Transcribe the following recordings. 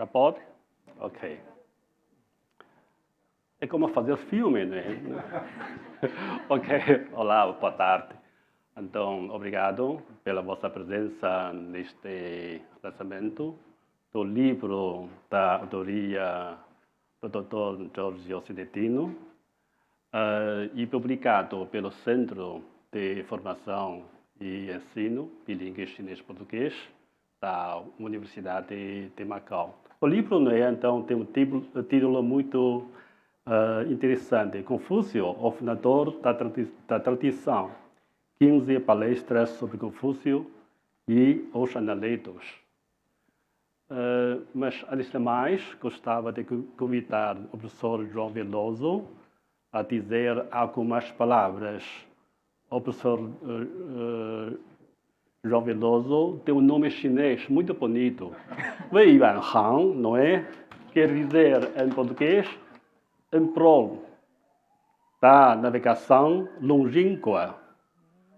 Já pode? Ok. É como fazer filme, né? Ok. Olá, boa tarde. Então, obrigado pela vossa presença neste lançamento do livro da autoria do Dr. Jorge Ocidentino e publicado pelo Centro de Formação e Ensino Bilingue Chinês-Português da Universidade de Macau. O livro, né, então, tem um título muito interessante. Confúcio, o fundador da tradição. 15 palestras sobre Confúcio e os analetos. Mas, antes de mais, gostava de convidar o professor João Veloso a dizer algumas palavras. O professor João Veloso tem um nome chinês muito bonito. Wei Yuanhang, não é? Quer dizer, em português, em prol da navegação longínqua.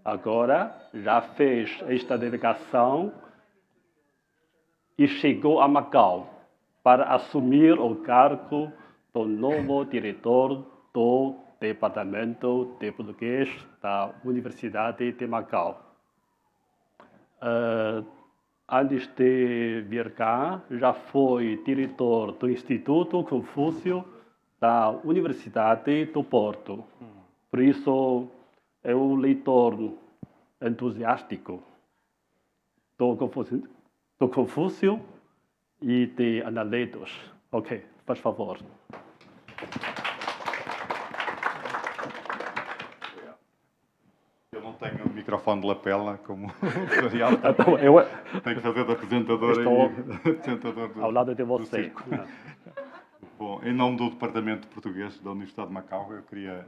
Agora, já fez esta navegação e chegou a Macau para assumir o cargo do novo diretor do Departamento de Português da Universidade de Macau. Antes de vir cá, já foi diretor do Instituto Confúcio da Universidade do Porto. Por isso, é um leitor entusiástico do Confúcio e de Analetos. Ok, por favor. Eu não tenho o microfone de lapela como o tutorial. Então, Tenho que fazer de apresentador estou apresentador ao lado de você. Bom, em nome do Departamento de Português da Universidade de Macau, eu queria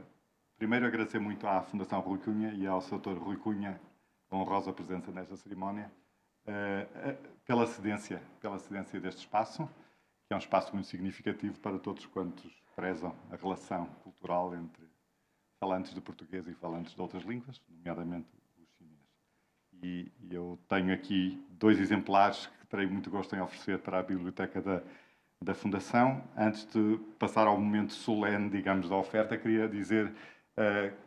primeiro agradecer muito à Fundação Rui Cunha e ao Sr. Rui Cunha a honrosa presença nesta cerimónia, pela cedência deste espaço, que é um espaço muito significativo para todos quantos prezam a relação cultural entre falantes de português e falantes de outras línguas, nomeadamente o chinês. E eu tenho aqui 2 exemplares que terei muito gosto em oferecer para a biblioteca da Fundação. Antes de passar ao momento solene, digamos, da oferta, queria dizer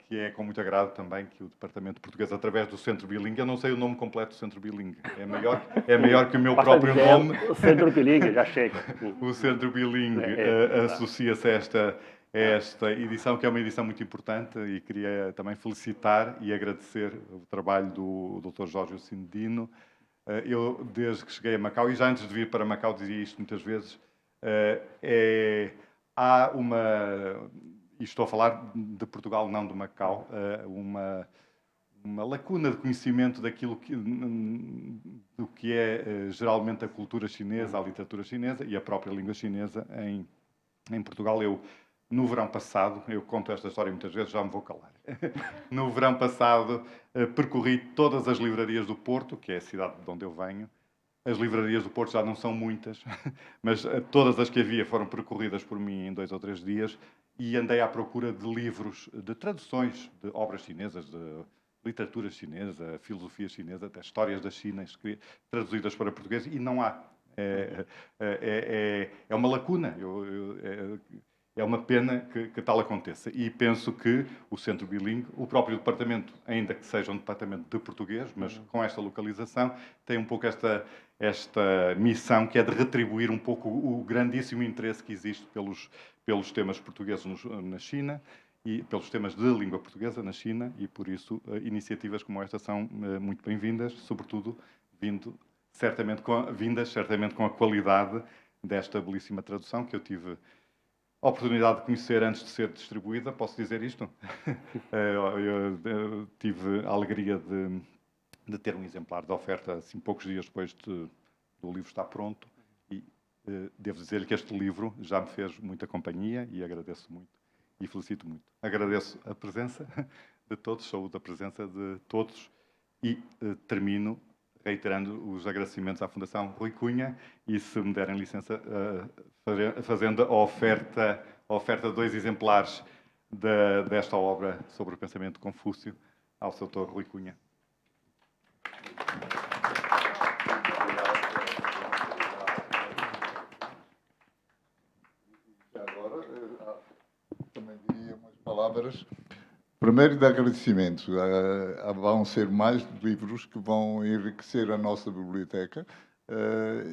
que é com muito agrado também que o Departamento de Português, através do Centro Bilingue, eu não sei o nome completo do Centro Bilingue, é maior que o meu próprio nome. O Centro Bilingue, já chega. O Centro Bilingue associa-se a esta edição, que é uma edição muito importante, e queria também felicitar e agradecer o trabalho do Dr. Jorge Ocidentino. Eu, desde que cheguei a Macau, e já antes de vir para Macau dizia isto muitas vezes, há uma... E estou a falar de Portugal, não de Macau, uma lacuna de conhecimento do que é geralmente a cultura chinesa, a literatura chinesa e a própria língua chinesa em Portugal. No verão passado, eu conto esta história muitas vezes, já me vou calar. No verão passado, percorri todas as livrarias do Porto, que é a cidade de onde eu venho. As livrarias do Porto já não são muitas, mas todas as que havia foram percorridas por mim em 2 ou 3 dias e andei à procura de livros, de traduções de obras chinesas, de literatura chinesa, filosofia chinesa, até histórias da China, traduzidas para português, e não há. É uma lacuna. É uma pena que tal aconteça. E penso que o Centro Bilingue, o próprio departamento, ainda que seja um departamento de português, mas com esta localização, tem um pouco esta missão, que é de retribuir um pouco o grandíssimo interesse que existe pelos temas portugueses na China e pelos temas de língua portuguesa na China, e por isso iniciativas como esta são muito bem-vindas, sobretudo certamente com a qualidade desta belíssima tradução que eu tive a oportunidade de conhecer antes de ser distribuída. Posso dizer isto? Eu tive a alegria de ter um exemplar de oferta assim, poucos dias depois do livro estar pronto, e devo dizer-lhe que este livro já me fez muita companhia e agradeço muito e felicito muito. Agradeço a presença de todos, saúdo a presença de todos e termino reiterando os agradecimentos à Fundação Rui Cunha e, se me derem licença, fazendo a oferta de 2 exemplares desta obra sobre o pensamento de Confúcio ao Sr. Rui Cunha. palavras. Primeiro, de agradecimento. Vão ser mais livros que vão enriquecer a nossa biblioteca.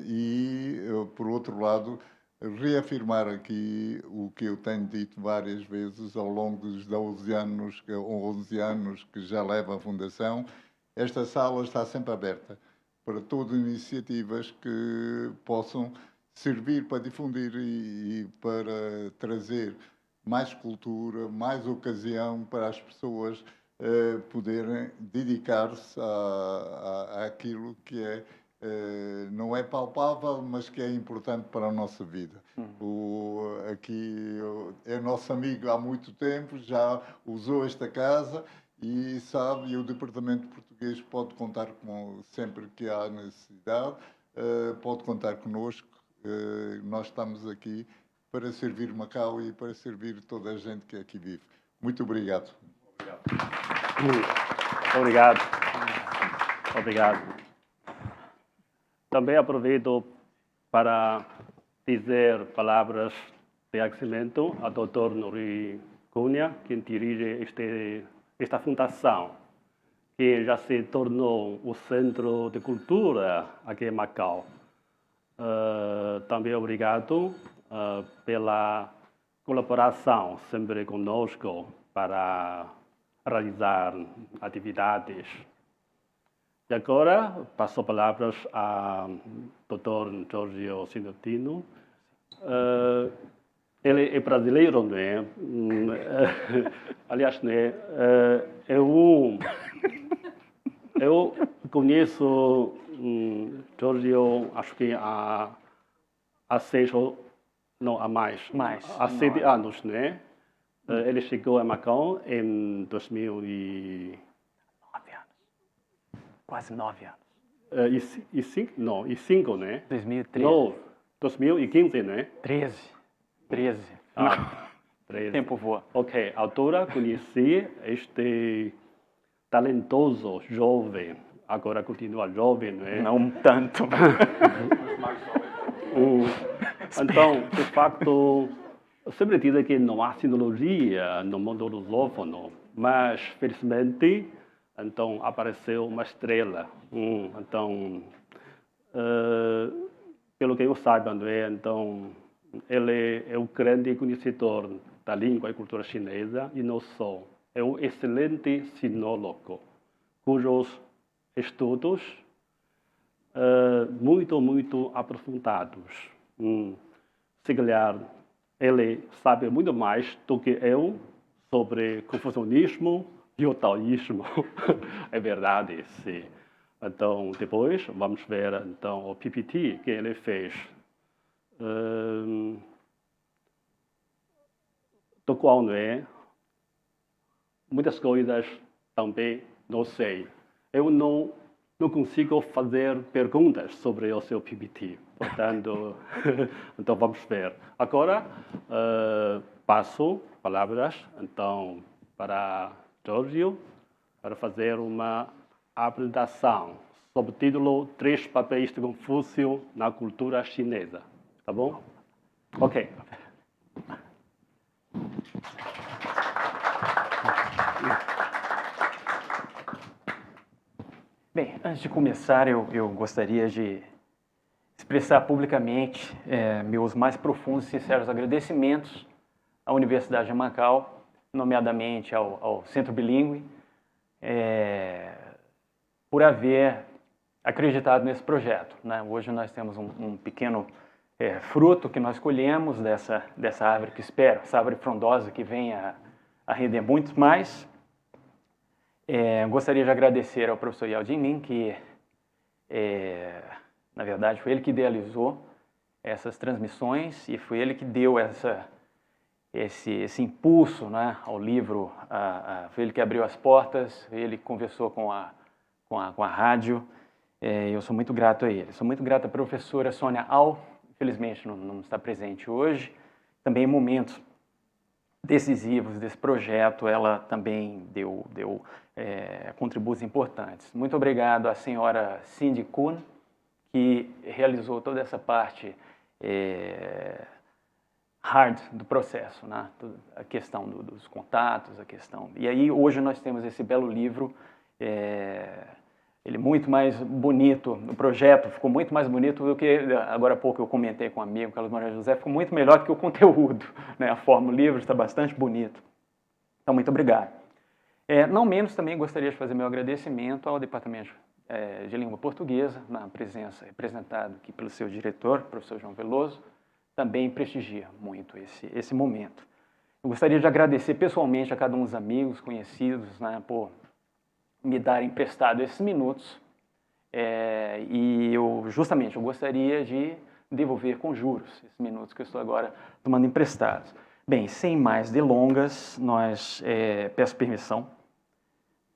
E, por outro lado, reafirmar aqui o que eu tenho dito várias vezes ao longo dos 12 anos, 11 anos que já leva a Fundação. Esta sala está sempre aberta para todas as iniciativas que possam servir para difundir e para trazer mais cultura, mais ocasião para as pessoas poderem dedicar-se àquilo que não é palpável, mas que é importante para a nossa vida. Aqui é nosso amigo há muito tempo, já usou esta casa e sabe, e o Departamento Português pode contar com, sempre que há necessidade, pode contar connosco. Nós estamos aqui para servir Macau e para servir toda a gente que aqui vive. Muito obrigado. Obrigado. Obrigado. Também aproveito para dizer palavras de agradecimento ao Dr. Nuri Cunha, quem dirige esta fundação, que já se tornou o centro de cultura aqui em Macau. Também obrigado pela colaboração sempre conosco para realizar atividades. E agora passo palavras ao Dr. Giorgio Sinotino. Ele é brasileiro, não é? Aliás, né? Eu conheço Giorgio, acho que há 6 ou não, há mais. Há 7 anos, né? Ele chegou a Macau em 2009 anos. Quase 9 anos. E 5, né? 2013. Não, 2015, né? 13. 13. 13. O tempo voa. Ok, à altura conheci este talentoso jovem, agora continua jovem, não é? Não tanto. Então, de facto, eu sempre digo que não há sinologia no mundo lusófono, mas, felizmente, então, apareceu uma estrela. Então, pelo que eu saiba, não é? Então, ele é um grande conhecedor da língua e cultura chinesa e não só. É um excelente sinólogo, cujos estudos muito aprofundados. Se calhar, ele sabe muito mais do que eu sobre confucionismo e o taoísmo. É verdade, sim. Então, depois, vamos ver então, o PPT que ele fez. Do qual, não é? Muitas coisas também não sei. Eu não consigo fazer perguntas sobre o seu PPT. Portanto, então vamos ver. Agora, passo palavras então, para Giorgio para fazer uma apresentação sob o título 3 papéis de Confúcio na cultura chinesa. Tá bom? Ok. Bem, antes de começar, eu gostaria de expressar publicamente meus mais profundos e sinceros agradecimentos à Universidade de Macau, nomeadamente ao Centro Bilíngue, por haver acreditado nesse projeto, né? Hoje nós temos um pequeno fruto que nós colhemos dessa árvore que espero, essa árvore frondosa que venha a render muito mais. Gostaria de agradecer ao professor Yao Jinlin, que, na verdade, foi ele que idealizou essas transmissões e foi ele que deu esse impulso, né, ao livro, foi ele que abriu as portas, foi ele que conversou com a rádio. Eu sou muito grato a ele. Sou muito grato à professora Sônia Au, infelizmente não está presente hoje. Também em momentos decisivos desse projeto, ela também deu contributos importantes. Muito obrigado à senhora Cindy Kuhn, que realizou toda essa parte hard do processo, né? A questão dos contatos, a questão... E aí, hoje, nós temos esse belo livro, ele é muito mais bonito, o projeto ficou muito mais bonito do que, agora há pouco eu comentei com um amigo, Carlos Maria José, ficou muito melhor do que o conteúdo, né? A forma do livro está bastante bonito. Então, muito obrigado. Não menos, também gostaria de fazer meu agradecimento ao Departamento de Língua Portuguesa, na presença representado aqui pelo seu diretor, professor João Veloso, também prestigia muito esse momento. Eu gostaria de agradecer pessoalmente a cada um dos amigos, conhecidos, né, por me darem emprestado esses minutos, e eu gostaria de devolver com juros esses minutos que eu estou agora tomando emprestados. Bem, sem mais delongas, peço permissão,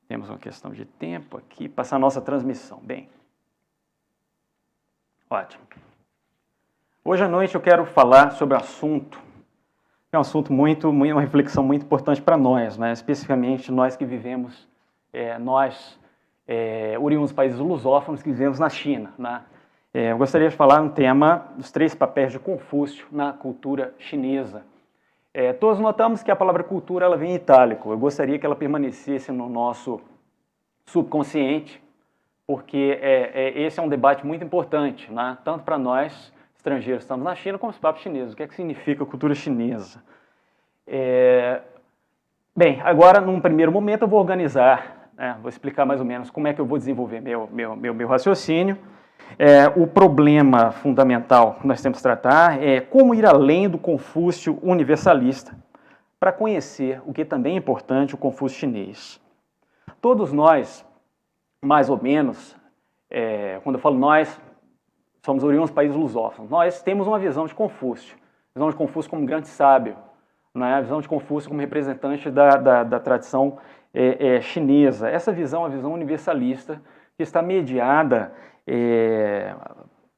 temos uma questão de tempo aqui, passar a nossa transmissão. Bem, ótimo. Hoje à noite eu quero falar sobre um assunto, é um assunto uma reflexão muito importante para nós, né? Especificamente nós que vivemos, oriundos dos países lusófonos que vivemos na China, né? Eu gostaria de falar um tema dos 3 papéis de Confúcio na cultura chinesa. Todos notamos que a palavra cultura ela vem em itálico, eu gostaria que ela permanecesse no nosso subconsciente, porque esse é um debate muito importante, né? Tanto para nós, estrangeiros, estamos na China, como os próprios chineses. O que é que significa cultura chinesa? Bem, agora, num primeiro momento, eu vou organizar, vou explicar mais ou menos como é que eu vou desenvolver meu raciocínio. O problema fundamental que nós temos que tratar é como ir além do Confúcio universalista para conhecer o que também é importante, o Confúcio chinês. Todos nós, mais ou menos, quando eu falo nós, somos oriundos dos países lusófonos. Nós temos uma visão de Confúcio, visão de Confúcio como grande sábio, né? A visão de Confúcio como representante da tradição chinesa. Essa visão é uma visão universalista que está mediada,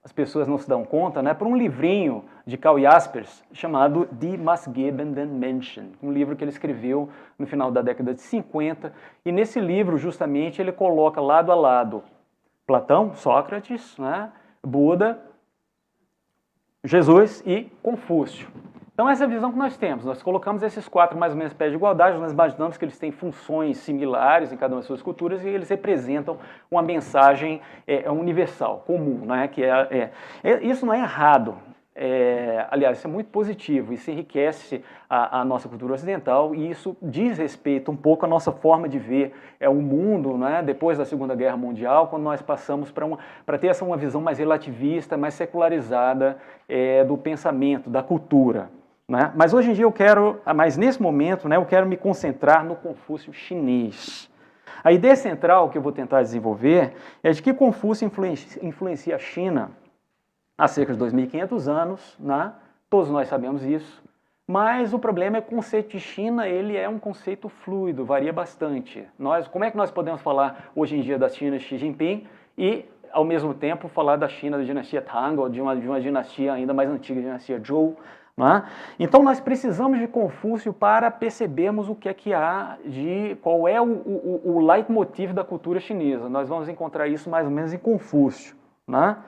as pessoas não se dão conta, né, por um livrinho de Karl Jaspers chamado Die maßgebenden Menschen, um livro que ele escreveu no final da década de 50, e nesse livro, justamente, ele coloca lado a lado Platão, Sócrates, né, Buda, Jesus e Confúcio. Então essa é a visão que nós temos. Nós colocamos esses 4 mais ou menos pés de igualdade, nós imaginamos que eles têm funções similares em cada uma das suas culturas e eles representam uma mensagem universal, comum, né? Isso não é errado. Aliás, isso é muito positivo, isso enriquece a nossa cultura ocidental e isso diz respeito um pouco à nossa forma de ver o mundo, né, depois da Segunda Guerra Mundial, quando nós passamos para ter uma visão mais relativista, mais secularizada do pensamento, da cultura. Né? Mas hoje em dia mas nesse momento, né, eu quero me concentrar no Confúcio chinês. A ideia central que eu vou tentar desenvolver é de que Confúcio influencia a China há cerca de 2.500 anos, né? Todos nós sabemos isso, mas o problema é que o conceito de China ele é um conceito fluido, varia bastante. Como é que nós podemos falar hoje em dia da China de Xi Jinping e, ao mesmo tempo, falar da China da dinastia Tang, ou de uma dinastia ainda mais antiga, a dinastia Zhou? Né? Então nós precisamos de Confúcio para percebermos o que é que há qual é o leitmotiv da cultura chinesa. Nós vamos encontrar isso mais ou menos em Confúcio, né?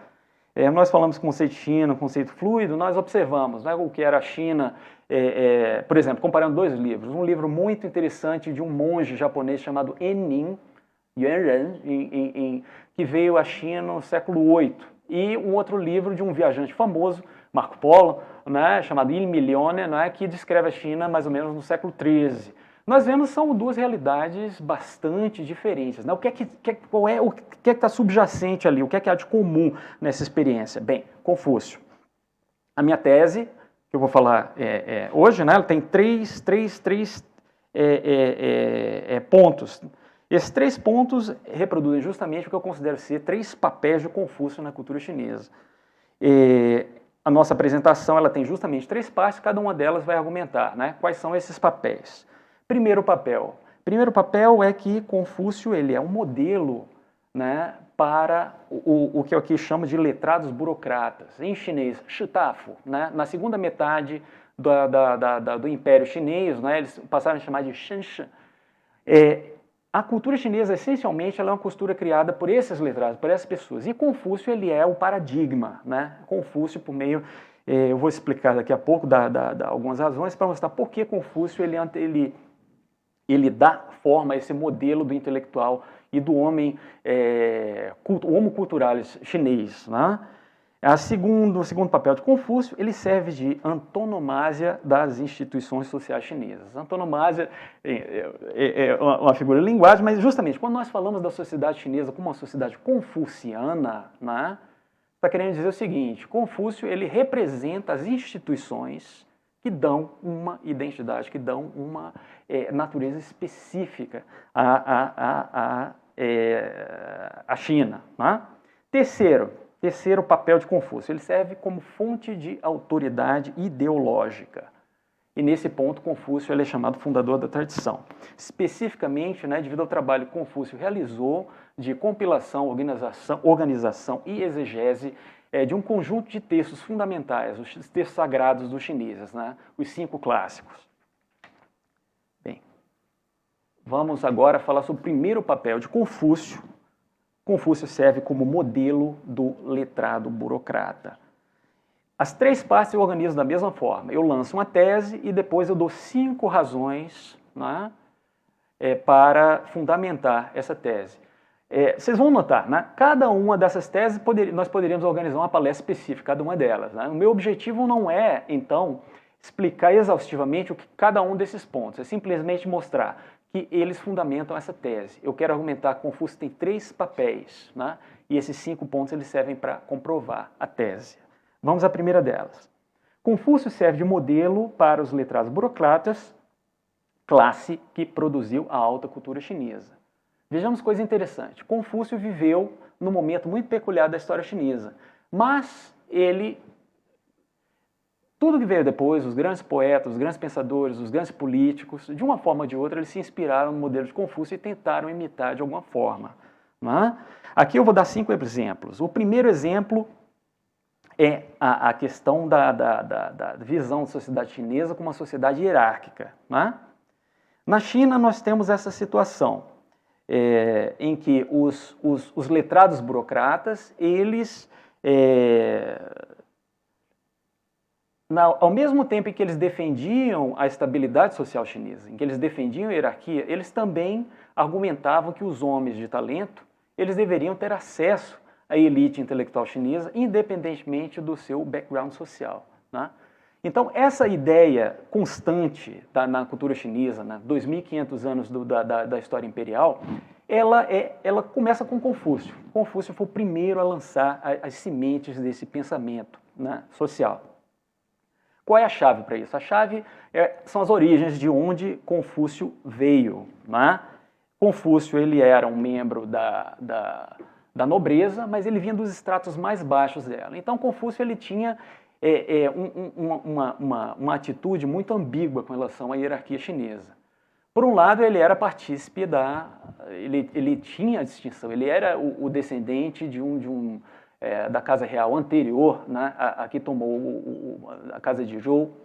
Nós falamos conceito China, conceito fluido, nós observamos, né, o que era a China, por exemplo, comparando 2 livros. Um livro muito interessante de um monge japonês chamado Ennin Yuanren, que veio à China no século VIII. E um outro livro de um viajante famoso, Marco Polo, né, chamado Il Milione, né, que descreve a China mais ou menos no século XIII. Nós vemos que são 2 realidades bastante diferentes. Né? O que é que está subjacente ali? O que é que há de comum nessa experiência? Bem, Confúcio. A minha tese, que eu vou falar hoje, né, ela tem três pontos. Esses 3 pontos reproduzem justamente o que eu considero ser 3 papéis de Confúcio na cultura chinesa. A nossa apresentação ela tem justamente 3 partes, cada uma delas vai argumentar, né, quais são esses papéis. Primeiro papel é que Confúcio ele é um modelo, né, para o que eu aqui chamo de letrados burocratas. Em chinês, shitafu, né, na segunda metade do Império Chinês, né, eles passaram a chamar de Shenshi. A cultura chinesa, essencialmente, ela é uma cultura criada por esses letrados, por essas pessoas. E Confúcio ele é o paradigma. Né? Confúcio, por meio Eu vou explicar daqui a pouco algumas razões para mostrar por que Confúcio ele dá forma a esse modelo do intelectual e do homem, o homo culturalis chinês, né? O segundo papel de Confúcio, ele serve de antonomásia das instituições sociais chinesas. Antonomásia é uma figura de linguagem, mas justamente quando nós falamos da sociedade chinesa como uma sociedade confuciana, né, está querendo dizer o seguinte: Confúcio ele representa as instituições que dão uma identidade, que dão uma natureza específica à China. Né? Terceiro papel de Confúcio, ele serve como fonte de autoridade ideológica. E nesse ponto, Confúcio ele é chamado fundador da tradição. Especificamente, né, devido ao trabalho que Confúcio realizou de compilação, organização e exegese de um conjunto de textos fundamentais, os textos sagrados dos chineses, né, os 5 clássicos. Bem, vamos agora falar sobre o primeiro papel de Confúcio. Confúcio serve como modelo do letrado burocrata. As 3 partes eu organizo da mesma forma. Eu lanço uma tese e depois eu dou 5 razões, né, para fundamentar essa tese. Vocês vão notar, né, cada uma dessas teses nós poderíamos organizar uma palestra específica, cada uma delas. Né? O meu objetivo não é, então, explicar exaustivamente o que cada um desses pontos, é simplesmente mostrar que eles fundamentam essa tese. Eu quero argumentar que Confúcio tem 3 papéis, né? E esses 5 pontos eles servem para comprovar a tese. Vamos à primeira delas. Confúcio serve de modelo para os letrados burocratas, classe que produziu a alta cultura chinesa. Vejamos coisa interessante. Confúcio viveu num momento muito peculiar da história chinesa, mas tudo que veio depois, os grandes poetas, os grandes pensadores, os grandes políticos, de uma forma ou de outra, eles se inspiraram no modelo de Confúcio e tentaram imitar de alguma forma. Né? Aqui eu vou dar 5 exemplos. O primeiro exemplo é a questão da visão da sociedade chinesa como uma sociedade hierárquica. Né? Na China, nós temos essa situação em que os letrados burocratas, eles... ao mesmo tempo em que eles defendiam a estabilidade social chinesa, em que eles defendiam a hierarquia, eles também argumentavam que os homens de talento, eles deveriam ter acesso à elite intelectual chinesa, independentemente do seu background social. Né? Então, essa ideia constante na cultura chinesa, né, 2.500 anos da história imperial, ela começa com Confúcio. Confúcio foi o primeiro a lançar as sementes desse pensamento, né, social. Qual é a chave para isso? A chave são as origens de onde Confúcio veio. Né? Confúcio ele era um membro da nobreza, mas ele vinha dos estratos mais baixos dela. Então, Confúcio ele tinha uma atitude muito ambígua com relação à hierarquia chinesa. Por um lado, ele era partícipe ele tinha a distinção, ele era o descendente da casa real anterior, né, a que tomou a casa de Zhou.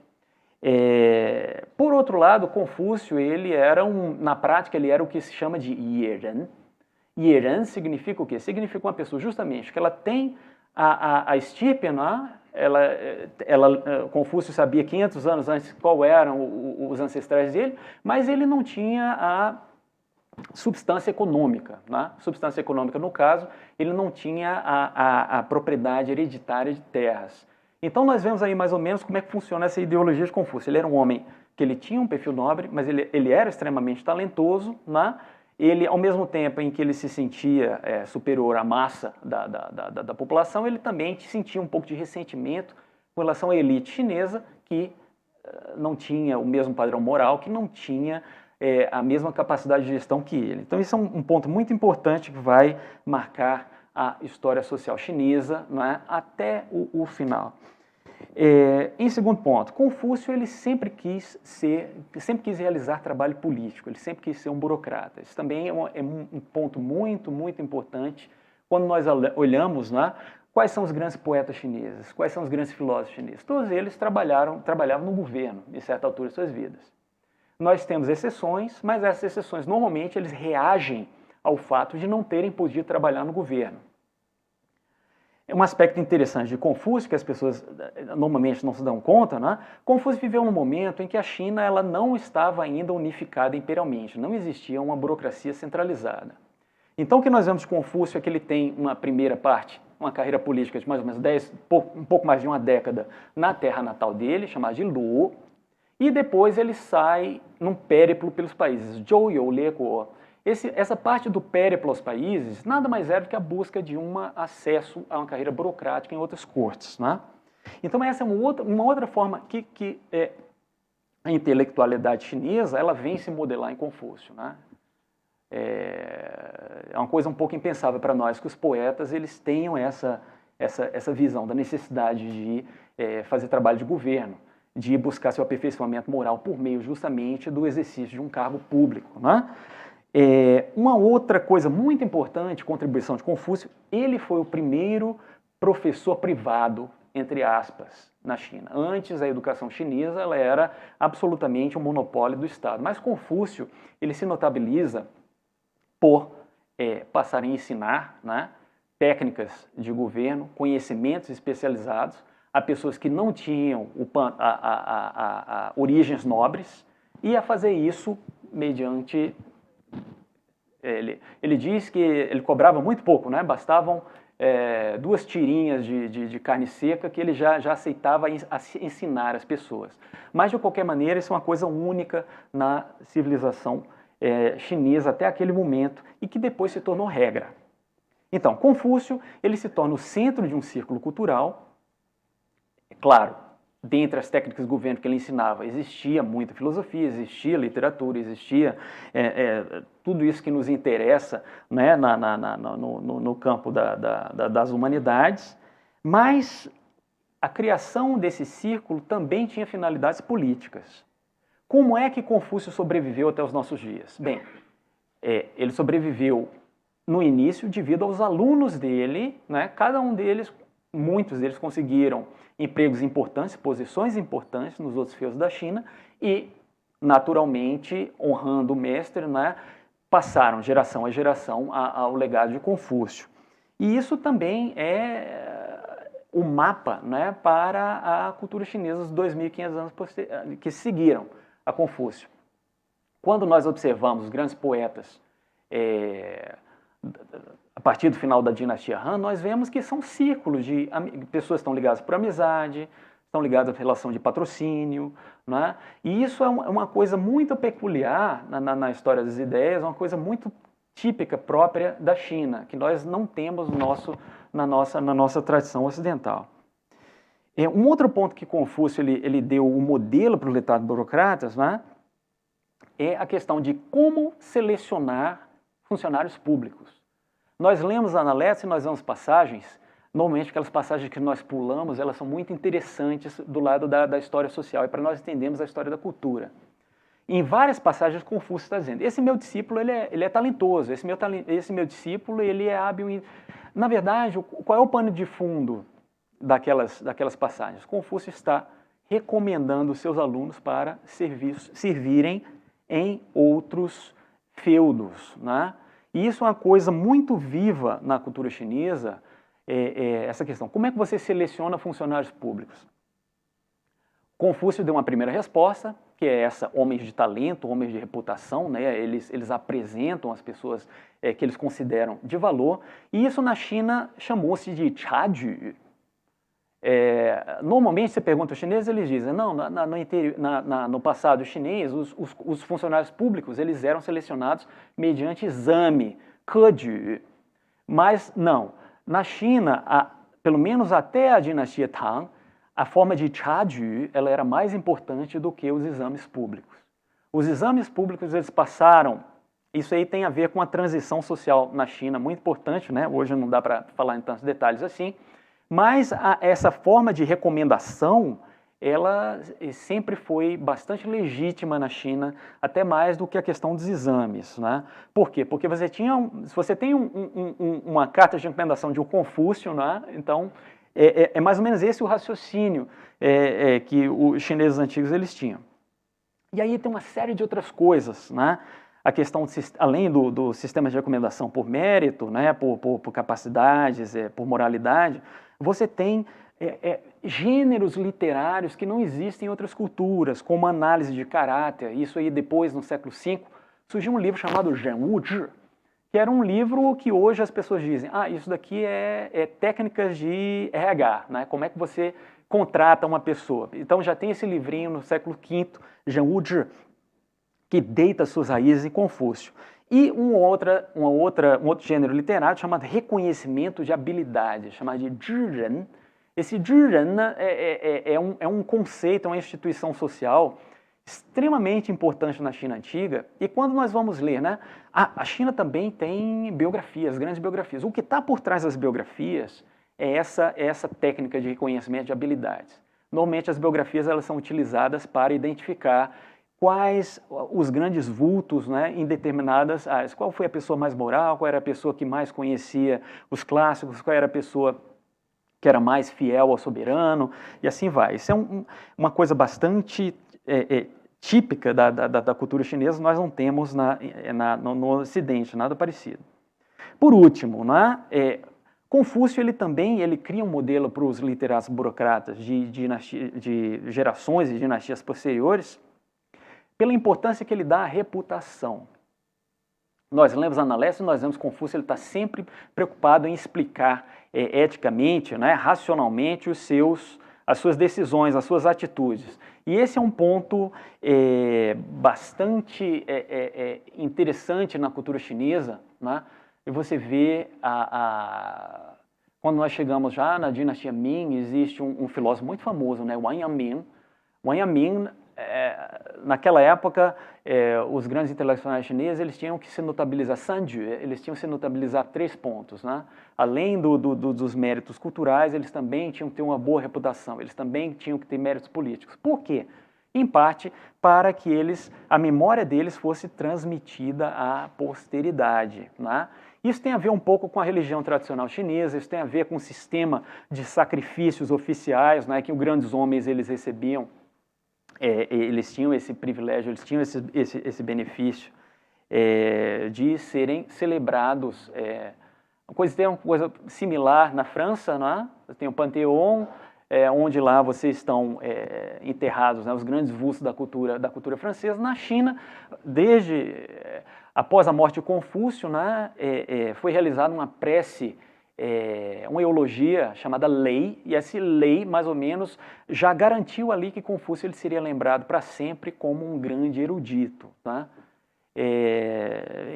Por outro lado, Confúcio, ele era na prática, ele era o que se chama de Yeren. Yeren significa o quê? Significa uma pessoa, justamente, que ela tem a estirpe, né? Confúcio sabia 500 anos antes qual eram os ancestrais dele, mas ele não tinha a substância econômica. Né? Substância econômica, no caso, ele não tinha a propriedade hereditária de terras. Então nós vemos aí mais ou menos como é que funciona essa ideologia de Confúcio. Ele era um homem que ele tinha um perfil nobre, mas ele era extremamente talentoso, né? Ele, ao mesmo tempo em que ele se sentia superior à massa da população, ele também sentia um pouco de ressentimento com relação à elite chinesa, que não tinha o mesmo padrão moral, que não tinha a mesma capacidade de gestão que ele. Então, isso é um ponto muito importante que vai marcar a história social chinesa, né, até o final. Em segundo ponto, Confúcio ele sempre quis realizar trabalho político, ele sempre quis ser um burocrata. Isso também é um ponto muito, muito importante quando nós olhamos, né, quais são os grandes poetas chineses, quais são os grandes filósofos chineses. Todos eles trabalhavam no governo, em certa altura de suas vidas. Nós temos exceções, mas essas exceções normalmente eles reagem ao fato de não terem podido trabalhar no governo. um aspecto interessante de Confúcio, que as pessoas normalmente não se dão conta, né? Confúcio viveu num momento em que a China ela não estava ainda unificada imperialmente, não existia uma burocracia centralizada. Então o que nós vemos de Confúcio é que ele tem uma primeira parte, uma carreira política de mais ou menos um pouco mais de uma década na terra natal dele, chamada de Lu, e depois ele sai num périplo pelos países, Zhou You Le Guo. Essa parte do périplo aos países nada mais é do que a busca de um acesso a uma carreira burocrática em outras cortes, né? Então essa é uma outra forma que a intelectualidade chinesa ela vem se modelar em Confúcio, né? É uma coisa um pouco impensável para nós que os poetas eles tenham essa visão da necessidade de fazer trabalho de governo, de buscar seu aperfeiçoamento moral por meio justamente do exercício de um cargo público, né? Uma outra coisa muito importante, contribuição de Confúcio, ele foi o primeiro professor privado, entre aspas, na China. Antes, a educação chinesa ela era absolutamente um monopólio do Estado, mas Confúcio ele se notabiliza por passar a ensinar, né, técnicas de governo, conhecimentos especializados a pessoas que não tinham origens nobres e a fazer isso mediante... Ele diz que ele cobrava muito pouco, né? Bastavam 2 tirinhas de carne seca que ele já aceitava ensinar as pessoas. Mas, de qualquer maneira, isso é uma coisa única na civilização chinesa até aquele momento e que depois se tornou regra. Então, Confúcio ele se torna o centro de um círculo cultural. Claro, dentre as técnicas de governo que ele ensinava, existia muita filosofia, existia literatura, existia tudo isso que nos interessa, né, no campo das humanidades, mas a criação desse círculo também tinha finalidades políticas. Como é que Confúcio sobreviveu até os nossos dias? Bem, ele sobreviveu no início devido aos alunos dele, né, cada um deles, muitos deles conseguiram empregos importantes, posições importantes nos outros feudos da China e, naturalmente, honrando o mestre, né, passaram geração a geração ao legado de Confúcio. E isso também é o mapa, né, para a cultura chinesa dos 2.500 anos que seguiram a Confúcio. Quando nós observamos os grandes poetas a partir do final da dinastia Han, nós vemos que são círculos de pessoas que estão ligadas por amizade, estão ligadas à relação de patrocínio, né? E isso é uma coisa muito peculiar na história das ideias, uma coisa muito típica, própria da China, que nós não temos na nossa tradição ocidental. Um outro ponto que Confúcio ele deu o modelo para os letrados burocratas, né, é a questão de como selecionar funcionários públicos. Nós lemos Analects e nós vemos passagens, normalmente aquelas passagens que nós pulamos, elas são muito interessantes do lado da história social e para nós entendermos a história da cultura. Em várias passagens, Confúcio está dizendo, esse meu discípulo ele é talentoso, esse meu discípulo ele é hábil. Na verdade, qual é o pano de fundo daquelas passagens? Confúcio está recomendando os seus alunos para servirem em outros feudos, né? E isso é uma coisa muito viva na cultura chinesa, essa questão. Como é que você seleciona funcionários públicos? Confúcio deu uma primeira resposta, que é essa, homens de talento, homens de reputação, né? Eles apresentam as pessoas que eles consideram de valor, e isso na China chamou-se de chaju. Normalmente você pergunta aos chineses, eles dizem, não, no passado chinês, os funcionários públicos eles eram selecionados mediante exame, keju. Mas não, na China, pelo menos até a dinastia Tang, a forma de chaju ela era mais importante do que os exames públicos. Os exames públicos eles passaram, isso aí tem a ver com a transição social na China, muito importante, né? Hoje não dá para falar em tantos detalhes assim, mas essa forma de recomendação, ela sempre foi bastante legítima na China, até mais do que a questão dos exames, né? Por quê? Porque se você tem uma carta de recomendação de um Confúcio, né? Então é mais ou menos esse o raciocínio que os chineses antigos eles tinham. E aí tem uma série de outras coisas, né? a questão, além do sistema de recomendação por mérito, né, por capacidades, por moralidade, você tem gêneros literários que não existem em outras culturas, como análise de caráter. Isso aí depois, no século V, surgiu um livro chamado Zhenwuzhi, que era um livro que hoje as pessoas dizem, isso daqui é técnicas de RH, né? Como é que você contrata uma pessoa. Então já tem esse livrinho no século V, Zhenwuzhi, que deita suas raízes em Confúcio. E um outro gênero literário chamado reconhecimento de habilidade, chamado de Zhiren. Esse Zhiren é um conceito, é uma instituição social extremamente importante na China antiga. E quando nós vamos ler, né, a China também tem biografias, grandes biografias. O que está por trás das biografias é essa técnica de reconhecimento de habilidades. Normalmente as biografias elas são utilizadas para identificar quais os grandes vultos, né, em determinadas áreas. Qual foi a pessoa mais moral, qual era a pessoa que mais conhecia os clássicos, qual era a pessoa que era mais fiel ao soberano, e assim vai. Isso é uma coisa bastante típica da cultura chinesa, nós não temos no Ocidente, nada parecido. Por último, né, Confúcio ele cria um modelo para os literatos burocratas de gerações e dinastias posteriores, pela importância que ele dá à reputação. Nós lemos Analécio, nós vemos Confúcio, ele está sempre preocupado em explicar eticamente, né, racionalmente, as suas decisões, as suas atitudes. E esse é um ponto bastante interessante na cultura chinesa, né? E você vê, quando nós chegamos já na dinastia Ming, existe um filósofo muito famoso, né, Wang Yanming. Wang Yanming, naquela época, os grandes intelectuais chineses eles tinham que se notabilizar Sanju, eles tinham que se notabilizar 3 pontos, né? Além dos méritos culturais, eles também tinham que ter uma boa reputação, eles também tinham que ter méritos políticos. Por quê? Em parte, para que a memória deles fosse transmitida à posteridade, né? Isso tem a ver um pouco com a religião tradicional chinesa, isso tem a ver com o sistema de sacrifícios oficiais, né, que os grandes homens eles recebiam. Eles tinham esse privilégio, eles tinham esse benefício de serem celebrados. Tem uma coisa similar na França, né? Tem o Panteão, onde lá vocês estão enterrados, né, os grandes vultos da cultura francesa. Na China, após a morte de Confúcio, né, foi realizada uma prece, uma eulogia chamada Lei, e essa lei, mais ou menos, já garantiu ali que Confúcio ele seria lembrado para sempre como um grande erudito. Tá?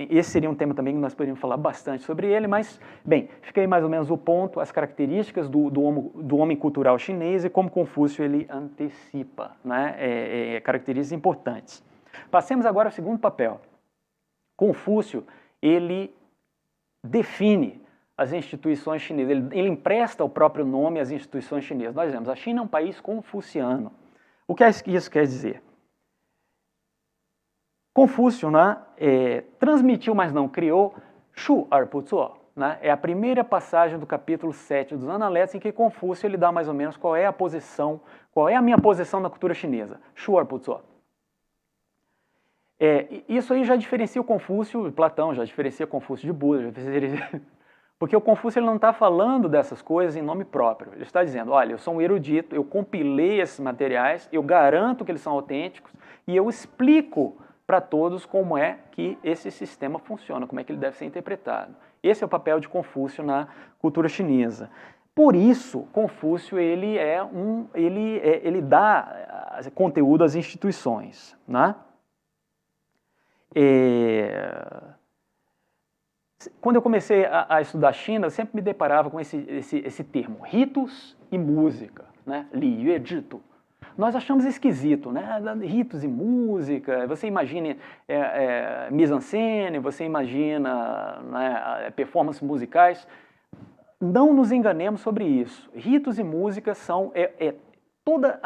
Esse seria um tema também que nós poderíamos falar bastante sobre ele, mas, bem, fica aí mais ou menos o ponto, as características do homem cultural chinês e como Confúcio ele antecipa, né, características importantes. Passemos agora ao segundo papel. Confúcio, ele define as instituições chinesas, ele empresta o próprio nome às instituições chinesas. Nós dizemos, a China é um país confuciano. O que isso quer dizer? Confúcio, né, transmitiu, mas não criou, Shu Er Pu Zuo, né, é a primeira passagem do capítulo 7 dos Analectos em que Confúcio ele dá mais ou menos qual é a minha posição na cultura chinesa, Shu Er Pu Zuo. Isso aí já diferencia o Confúcio, Platão já diferencia Confúcio de Buda, porque o Confúcio ele não está falando dessas coisas em nome próprio. Ele está dizendo, olha, eu sou um erudito, eu compilei esses materiais, eu garanto que eles são autênticos e eu explico para todos como é que esse sistema funciona, como é que ele deve ser interpretado. Esse é o papel de Confúcio na cultura chinesa. Por isso, Confúcio ele dá conteúdo às instituições, né? Quando eu comecei a estudar China, eu sempre me deparava com esse termo, ritos e música, né? Li Yue Zhitu. Nós achamos esquisito, né? Ritos e música, você imagina mise-en-scène, você imagina, né, performances musicais. Não nos enganemos sobre isso. Ritos e música são toda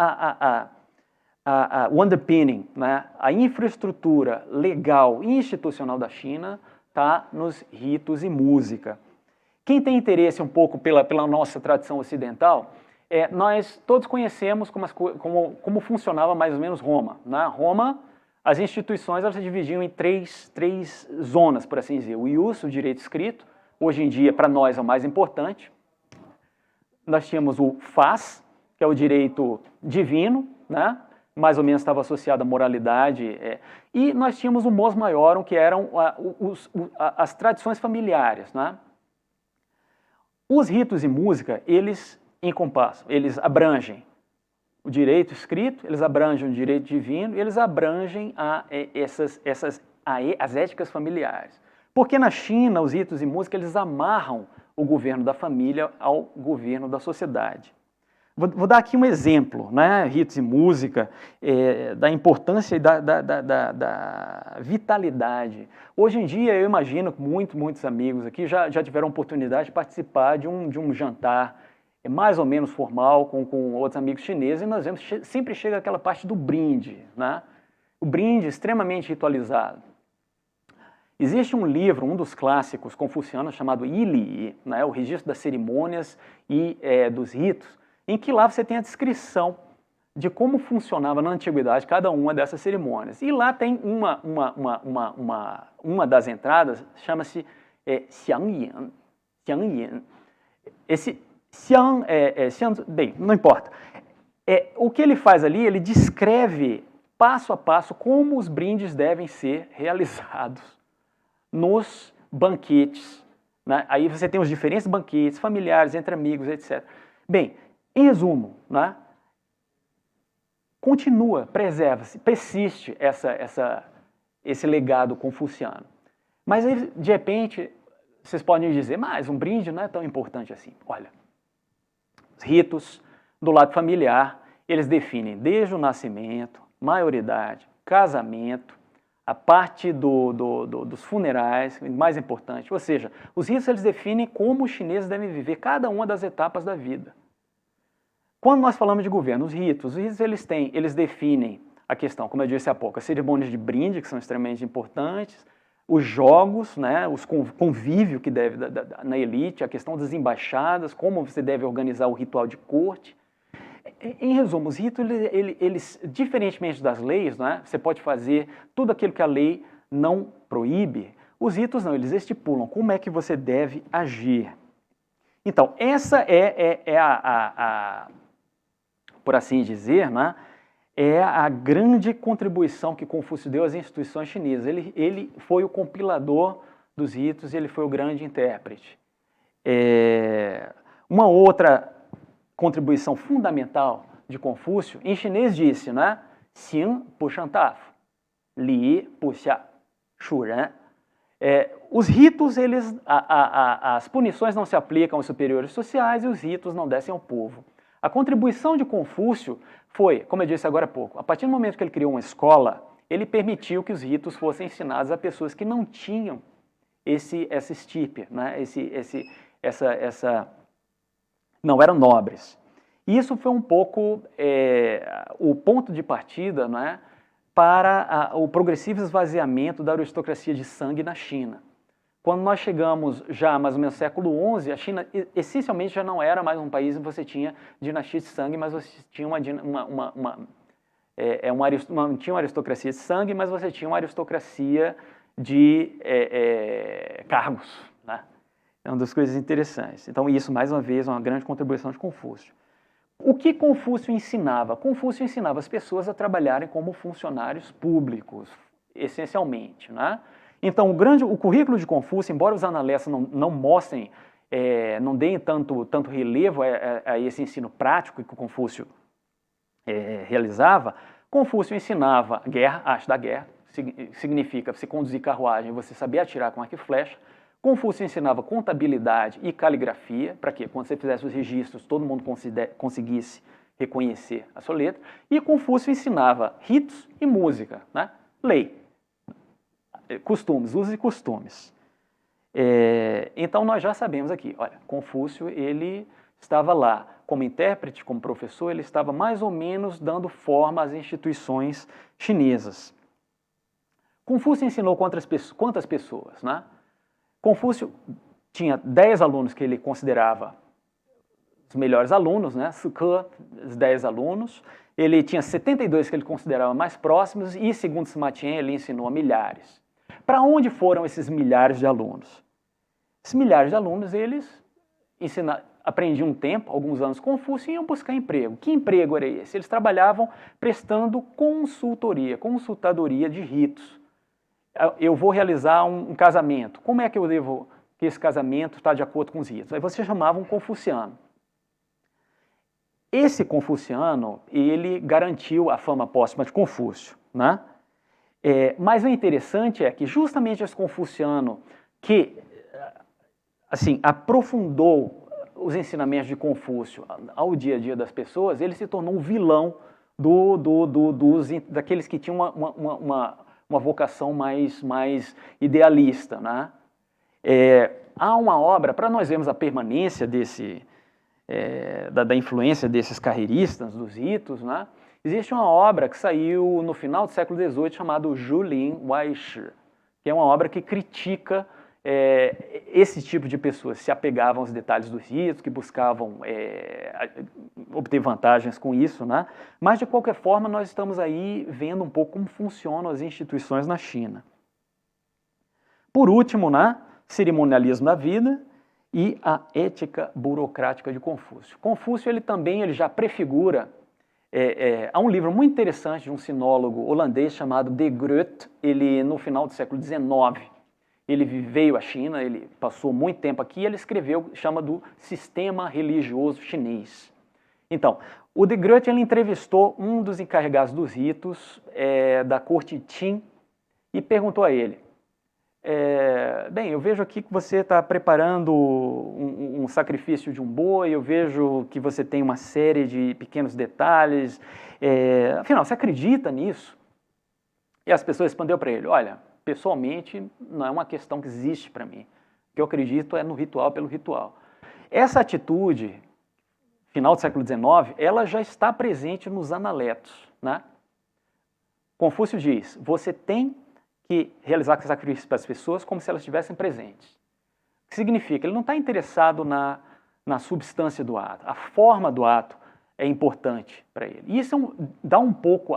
o underpinning, né? A infraestrutura legal e institucional da China está nos ritos e música. Quem tem interesse um pouco pela nossa tradição ocidental, nós todos conhecemos como funcionava mais ou menos Roma. Na Roma, as instituições elas se dividiam em três zonas, por assim dizer. O ius, o direito escrito, hoje em dia, para nós, é o mais importante. Nós tínhamos o fas, que é o direito divino, né? Mais ou menos estava associado à moralidade. E nós tínhamos o mos maiorum, que eram as tradições familiares, né? Os ritos e música, eles encompassam, eles abrangem o direito escrito, eles abrangem o direito divino e eles abrangem as éticas familiares. Porque na China, os ritos e música, eles amarram o governo da família ao governo da sociedade. Vou dar aqui um exemplo, né? Ritos e música, da importância e da vitalidade. Hoje em dia, eu imagino que muitos amigos aqui já tiveram a oportunidade de participar de um jantar mais ou menos formal com outros amigos chineses, e nós vemos sempre chega aquela parte do brinde, né? O brinde extremamente ritualizado. Existe um livro, um dos clássicos confucianos, chamado Yili, né? O registro das cerimônias e dos ritos, em que lá você tem a descrição de como funcionava na antiguidade cada uma dessas cerimônias. E lá tem uma das entradas, chama-se Xiangyan. Esse Xiang, bem, não importa. O que ele faz ali, ele descreve passo a passo como os brindes devem ser realizados nos banquetes, né? Aí você tem os diferentes banquetes familiares, entre amigos, etc. Bem, em resumo, né? Continua, preserva-se, persiste esse legado confuciano. Mas aí, de repente, vocês podem dizer, mas um brinde não é tão importante assim. Olha, os ritos do lado familiar, eles definem desde o nascimento, maioridade, casamento, a parte dos funerais, mais importante. Ou seja, os ritos eles definem como os chineses devem viver cada uma das etapas da vida. Quando nós falamos de governo, os ritos eles definem a questão, como eu disse há pouco, as cerimônias de brinde, que são extremamente importantes, os jogos, né, os convívio que deve na elite, a questão das embaixadas, como você deve organizar o ritual de corte. Em resumo, os ritos, eles diferentemente das leis, né, você pode fazer tudo aquilo que a lei não proíbe, os ritos não, eles estipulam como é que você deve agir. Então, essa por assim dizer, né, é a grande contribuição que Confúcio deu às instituições chinesas. Ele foi o compilador dos ritos e ele foi o grande intérprete. Uma outra contribuição fundamental de Confúcio, em chinês disse, né? Xing bu sheng daf, li bu xia shu ren. Os ritos, as punições não se aplicam aos superiores sociais e os ritos não descem ao povo. A contribuição de Confúcio foi, como eu disse agora há pouco, a partir do momento que ele criou uma escola, ele permitiu que os ritos fossem ensinados a pessoas que não tinham essa estirpe, né? Não eram nobres. E isso foi um pouco o ponto de partida, né, para o progressivo esvaziamento da aristocracia de sangue na China. Quando nós chegamos já mais ou menos no século XI, a China essencialmente já não era mais um país em que você tinha dinastia de sangue, mas você tinha tinha uma aristocracia de sangue, mas você tinha uma aristocracia de cargos, né? É uma das coisas interessantes. Então isso, mais uma vez, é uma grande contribuição de Confúcio. O que Confúcio ensinava? Confúcio ensinava as pessoas a trabalharem como funcionários públicos, essencialmente, né? Então, o currículo de Confúcio, embora os analistas não mostrem, não deem tanto relevo a esse ensino prático que o Confúcio realizava, Confúcio ensinava guerra, arte da guerra, significa você conduzir carruagem, você saber atirar com arco e flecha. Confúcio ensinava contabilidade e caligrafia, para que quando você fizesse os registros, todo mundo conseguisse reconhecer a sua letra. E Confúcio ensinava ritos e música, né? Lei, costumes, usos e costumes. Então nós já sabemos aqui, olha, Confúcio ele estava lá como intérprete, como professor, ele estava mais ou menos dando forma às instituições chinesas. Confúcio ensinou quantas pessoas, né? Confúcio tinha 10 alunos que ele considerava os melhores alunos, né? Suke, os 10 alunos, ele tinha 72 que ele considerava mais próximos e, segundo Sima Qian, ele ensinou a milhares. Para onde foram esses milhares de alunos? Esses milhares de alunos, eles aprendiam um tempo, alguns anos, Confúcio e iam buscar emprego. Que emprego era esse? Eles trabalhavam prestando consultadoria de ritos. Eu vou realizar um casamento. Como é que eu devo que esse casamento está de acordo com os ritos? Aí você chamava um confuciano. Esse confuciano, ele garantiu a fama póstuma de Confúcio, né? Mas o interessante é que justamente esse confuciano que assim, aprofundou os ensinamentos de Confúcio ao dia a dia das pessoas, ele se tornou um vilão daqueles que tinham uma vocação mais idealista, né? Há uma obra, para nós vermos a permanência da influência desses carreiristas, dos ritos, né? Existe uma obra que saiu no final do século XVIII chamada Zhulin Waishi, que é uma obra que critica esse tipo de pessoas, se apegavam aos detalhes dos ritos, que buscavam obter vantagens com isso, né? Mas, de qualquer forma, nós estamos aí vendo um pouco como funcionam as instituições na China. Por último, né, cerimonialismo da vida e a ética burocrática de Confúcio. Confúcio ele já prefigura, há um livro muito interessante de um sinólogo holandês chamado De Groot, ele no final do século XIX, ele veio à China, ele passou muito tempo aqui, ele escreveu, chama do Sistema Religioso Chinês. Então, o De Groot ele entrevistou um dos encarregados dos ritos da corte Qin e perguntou a ele, bem, eu vejo aqui que você está preparando um sacrifício de um boi, eu vejo que você tem uma série de pequenos detalhes, afinal, você acredita nisso? E as pessoas responderam para ele, olha, pessoalmente não é uma questão que existe para mim, o que eu acredito é no ritual pelo ritual. Essa atitude, final do século XIX, ela já está presente nos Analetos, né? Confúcio diz, você tem que realizar sacrifícios para as pessoas como se elas estivessem presentes. O que significa? Ele não está interessado na substância do ato. A forma do ato é importante para ele. E isso dá um pouco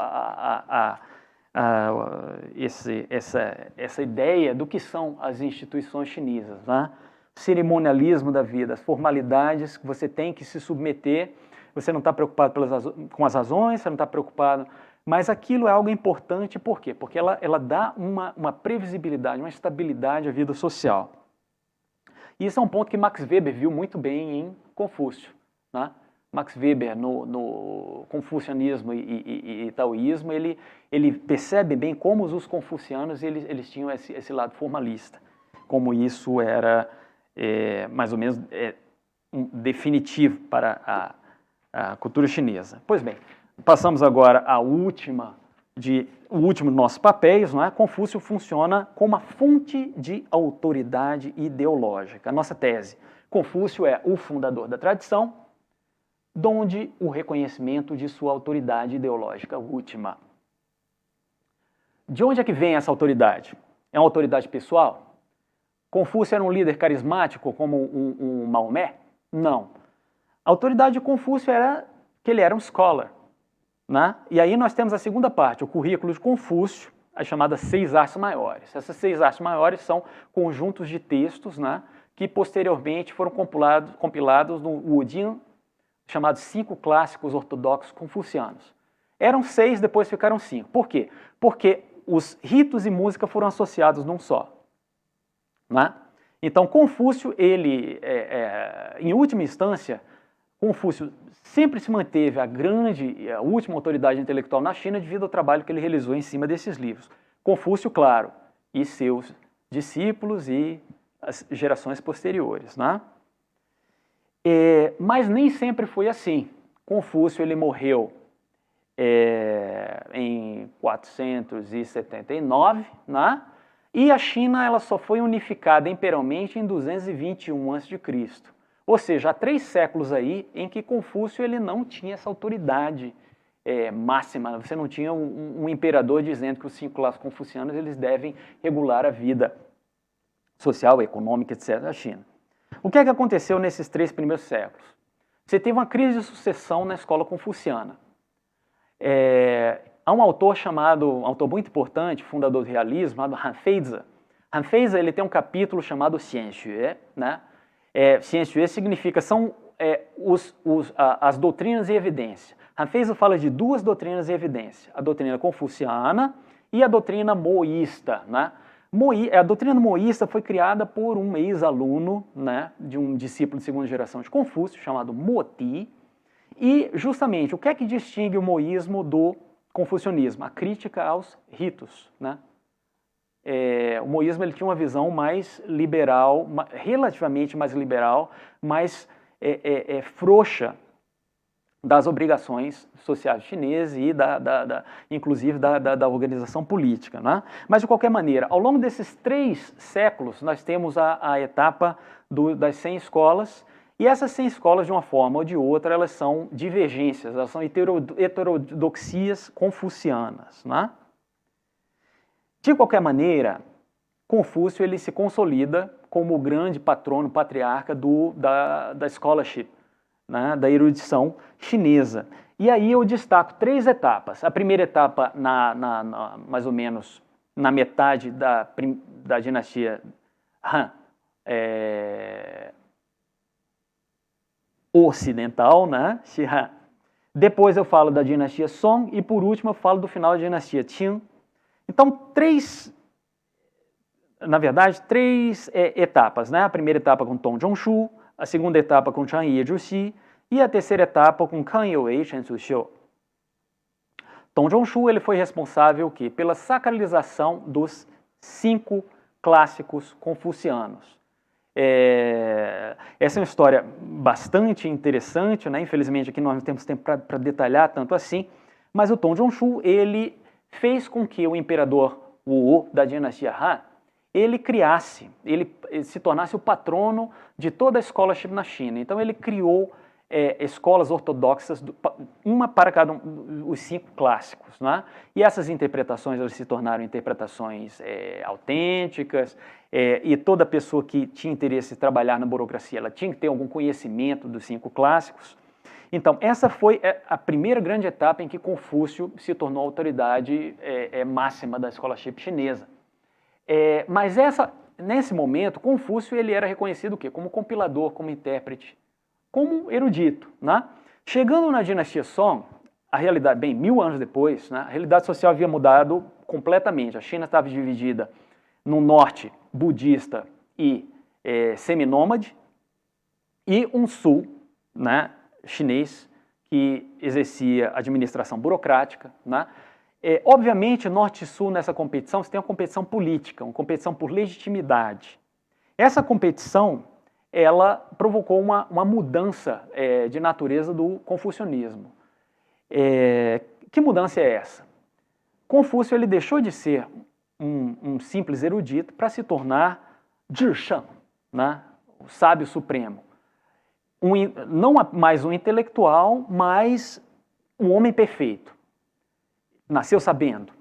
essa ideia do que são as instituições chinesas, né? O cerimonialismo da vida, as formalidades que você tem que se submeter, você não está preocupado com as razões, você não está preocupado... Mas aquilo é algo importante, por quê? Porque ela dá uma previsibilidade, uma estabilidade à vida social. E isso é um ponto que Max Weber viu muito bem em Confúcio, né? Max Weber, no confucianismo e taoísmo, ele percebe bem como os confucianos eles tinham esse lado formalista, como isso era mais ou menos definitivo para a cultura chinesa. Pois bem, passamos agora ao último dos nossos papéis, não é? Confúcio funciona como uma fonte de autoridade ideológica. A nossa tese, Confúcio é o fundador da tradição, donde o reconhecimento de sua autoridade ideológica última. De onde é que vem essa autoridade? É uma autoridade pessoal? Confúcio era um líder carismático como um Maomé? Não. A autoridade de Confúcio era que ele era um scholar, né? E aí nós temos a segunda parte, o currículo de Confúcio, as chamadas 6 artes maiores. Essas 6 artes maiores são conjuntos de textos, né, que posteriormente foram compilados no Wudin, chamados 5 clássicos ortodoxos confucianos. Eram 6, depois ficaram 5. Por quê? Porque os ritos e música foram associados num só, né? Então, Confúcio, ele, em última instância, Confúcio sempre se manteve a última autoridade intelectual na China devido ao trabalho que ele realizou em cima desses livros. Confúcio, claro, e seus discípulos e as gerações posteriores, né? Mas nem sempre foi assim. Confúcio ele morreu em 479, né? E a China ela só foi unificada imperialmente em 221 a.C. Ou seja, há 3 séculos aí em que Confúcio ele não tinha essa autoridade máxima. Você não tinha um imperador dizendo que os 5 clássicos confucianos eles devem regular a vida social, econômica, etc. da China. O que é que aconteceu nesses 3 primeiros séculos? Você teve uma crise de sucessão na escola confuciana. Há um autor muito importante, fundador do realismo, chamado Han Feize. Han Feize, ele tem um capítulo chamado Xianxue, né? Xianxue significa, as doutrinas e evidência. Han Feize fala de duas doutrinas e evidência, a doutrina confuciana e a doutrina moísta, né? A doutrina moísta foi criada por um ex-aluno, né, de um discípulo de segunda geração de Confúcio, chamado Mo Ti, e justamente o que é que distingue o moísmo do confucionismo? A crítica aos ritos, né? O moísmo ele tinha uma visão mais liberal, relativamente mais liberal, mais frouxa das obrigações sociais chinesas e inclusive da organização política, né? Mas, de qualquer maneira, ao longo desses 3 séculos, nós temos a etapa das 100 escolas, e essas 100 escolas, de uma forma ou de outra, elas são divergências, elas são heterodoxias confucianas, né? De qualquer maneira, Confúcio ele se consolida como o grande patrono, patriarca da scholarship, né, da erudição chinesa. E aí eu destaco 3 etapas. A primeira etapa, mais ou menos na metade da dinastia Han ocidental, né, Shi Han. Depois eu falo da dinastia Song e, por último, eu falo do final da dinastia Qing. Então, 3 etapas, né? A primeira etapa com Dong Zhongshu, a segunda etapa com Chang Ye-zhuxi e a terceira etapa com Kang Youwei e Chen Zuxiu. Dong Zhongshu ele foi responsável pela sacralização dos 5 clássicos confucianos. Essa é uma história bastante interessante, né? Infelizmente aqui nós não temos tempo para detalhar tanto assim, mas o Dong Zhongshu ele fez com que o imperador Wu da dinastia Han ele se tornasse o patrono de toda a scholarship na China. Então ele criou escolas ortodoxas, uma para cada os 5 clássicos, né? E essas interpretações elas se tornaram interpretações autênticas, e toda pessoa que tinha interesse em trabalhar na burocracia ela tinha que ter algum conhecimento dos 5 clássicos. Então, essa foi a primeira grande etapa em que Confúcio se tornou a autoridade máxima da scholarship chinesa. Mas nesse momento, Confúcio ele era reconhecido como compilador, como intérprete, como erudito, né? Chegando na dinastia Song, a realidade, 1000 anos depois, né, a realidade social havia mudado completamente. A China estava dividida no norte budista e seminômade, e um sul, né, chinês que exercia administração burocrática, né? Obviamente, norte e sul nessa competição, você tem uma competição política, uma competição por legitimidade. Essa competição, ela provocou uma mudança de natureza do confucionismo. Que mudança é essa? Confúcio ele deixou de ser um simples erudito para se tornar Zhishan, né? O sábio supremo. Não mais um intelectual, mas um homem perfeito. Nasceu sabendo,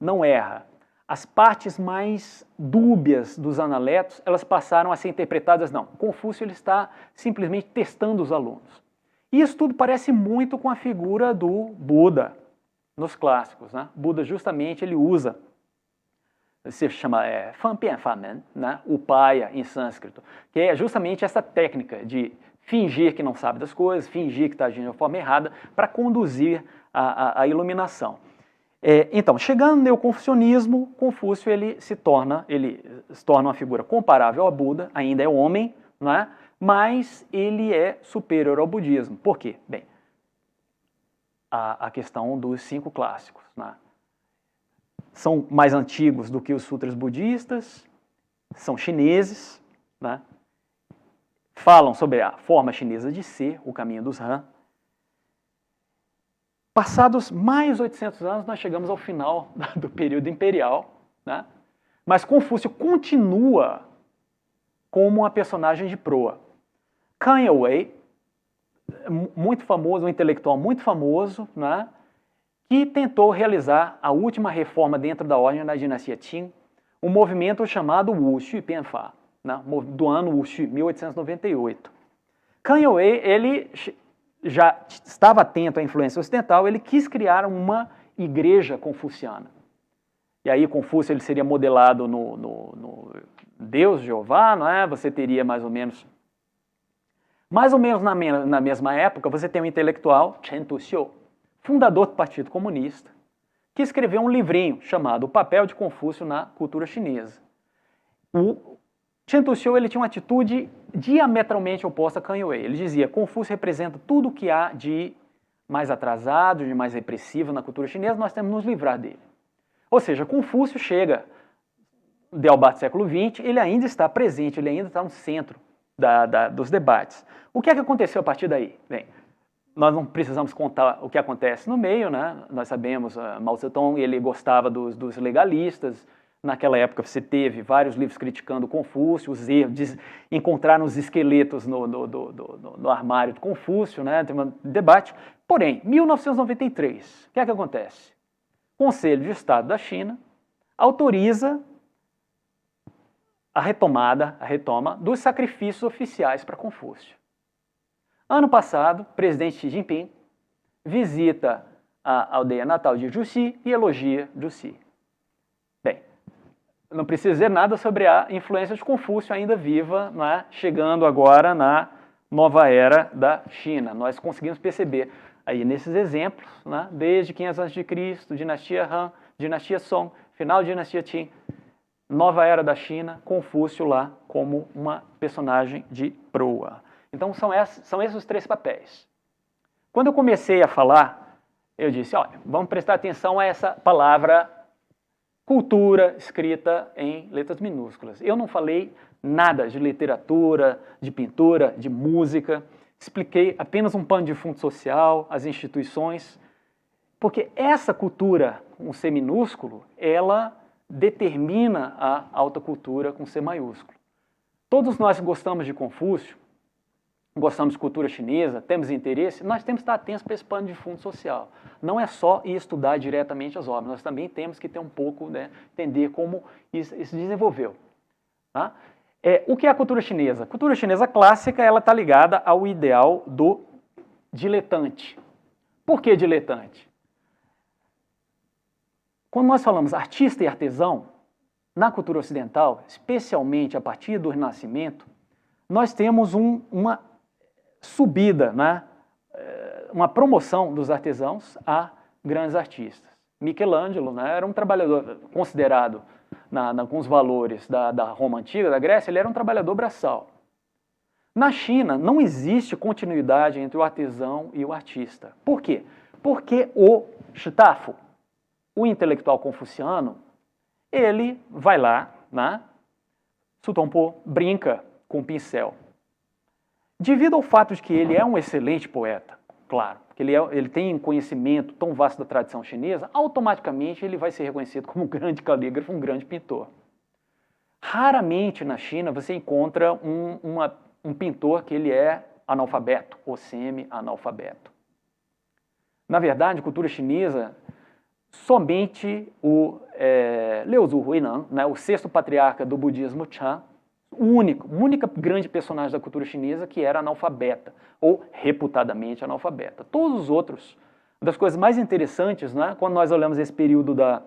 não erra. As partes mais dúbias dos analetos, elas passaram a ser interpretadas, não. Confúcio ele está simplesmente testando os alunos. E isso tudo parece muito com a figura do Buda nos clássicos, né? Buda justamente ele usa, se chama Fan Pian Fan Men, né? Upaya em sânscrito, que é justamente essa técnica de fingir que não sabe das coisas, fingir que está agindo de forma errada, para conduzir a iluminação. Então, chegando no neoconfucionismo, Confúcio ele se torna uma figura comparável ao Buda, ainda é homem, não é? Mas ele é superior ao budismo. Por quê? Bem, a questão dos 5 clássicos, né? São mais antigos do que os sutras budistas, são chineses, né? Falam sobre a forma chinesa de ser, o caminho dos Han. Passados mais 800 anos, nós chegamos ao final do período imperial, né? Mas Confúcio continua como uma personagem de proa. Kang Youwei, muito famoso, um intelectual muito famoso, né? Que tentou realizar a última reforma dentro da ordem da dinastia Qing, um movimento chamado Wuxu Pianfa, né? Do ano Wuxu, 1898. Kang Youwei, ele já estava atento à influência ocidental, ele quis criar uma igreja confuciana. E aí Confúcio ele seria modelado no Deus, Jeová, não é? Você teria mais ou menos na mesma época, você tem um intelectual, Chen Tuxiu, fundador do Partido Comunista, que escreveu um livrinho chamado O Papel de Confúcio na Cultura Chinesa. O Chen Tuxiu ele tinha uma atitude diametralmente oposta a Kanye West. Ele dizia que Confúcio representa tudo o que há de mais atrasado, de mais repressivo na cultura chinesa, nós temos que nos livrar dele. Ou seja, Confúcio chega, debate do século XX, ele ainda está presente, ele ainda está no centro dos debates. O que é que aconteceu a partir daí? Bem, nós não precisamos contar o que acontece no meio, né? Nós sabemos, Mao Zedong ele gostava dos legalistas. Naquela época você teve vários livros criticando Confúcio, os erros, encontraram os esqueletos no armário de Confúcio, né? Tem um debate. Porém, 1993, o que é que acontece? O Conselho de Estado da China autoriza a retoma dos sacrifícios oficiais para Confúcio. Ano passado, o presidente Xi Jinping visita a aldeia natal de Juxi e elogia Juxi. Bem, não precisa dizer nada sobre a influência de Confúcio ainda viva, não é? Chegando agora na nova era da China. Nós conseguimos perceber aí nesses exemplos, né? Desde 500 a.C., dinastia Han, dinastia Song, final da dinastia Qin, nova era da China, Confúcio lá como uma personagem de proa. Então são esses os três papéis. Quando eu comecei a falar, eu disse, olha, vamos prestar atenção a essa palavra cultura escrita em letras minúsculas. Eu não falei nada de literatura, de pintura, de música, expliquei apenas um pano de fundo social, as instituições, porque essa cultura com C minúsculo, ela determina a alta cultura com C maiúsculo. Todos nós que gostamos de Confúcio, gostamos de cultura chinesa, temos interesse, nós temos que estar atentos para esse pano de fundo social. Não é só ir estudar diretamente as obras, nós também temos que ter um pouco, né, entender como isso se desenvolveu. Tá? O que é a cultura chinesa? A cultura chinesa clássica ela está ligada ao ideal do diletante. Por que diletante? Quando nós falamos artista e artesão, na cultura ocidental, especialmente a partir do Renascimento, nós temos uma subida, né? Uma promoção dos artesãos a grandes artistas. Michelangelo, né, era um trabalhador considerado, com os valores da Roma Antiga, da Grécia, ele era um trabalhador braçal. Na China, não existe continuidade entre o artesão e o artista. Por quê? Porque o Shitafo, o intelectual confuciano, ele vai lá, né, Sutompo brinca com o pincel. Devido ao fato de que ele é um excelente poeta, claro, que ele tem conhecimento tão vasto da tradição chinesa, automaticamente ele vai ser reconhecido como um grande calígrafo, um grande pintor. Raramente na China você encontra um pintor que ele é analfabeto ou semi-analfabeto. Na verdade, a cultura chinesa, somente o Liu Zuhuinan, né, o sexto patriarca do budismo Chan, única grande personagem da cultura chinesa que era analfabeta, ou reputadamente analfabeta. Todos os outros, uma das coisas mais interessantes, né, quando nós olhamos esse período da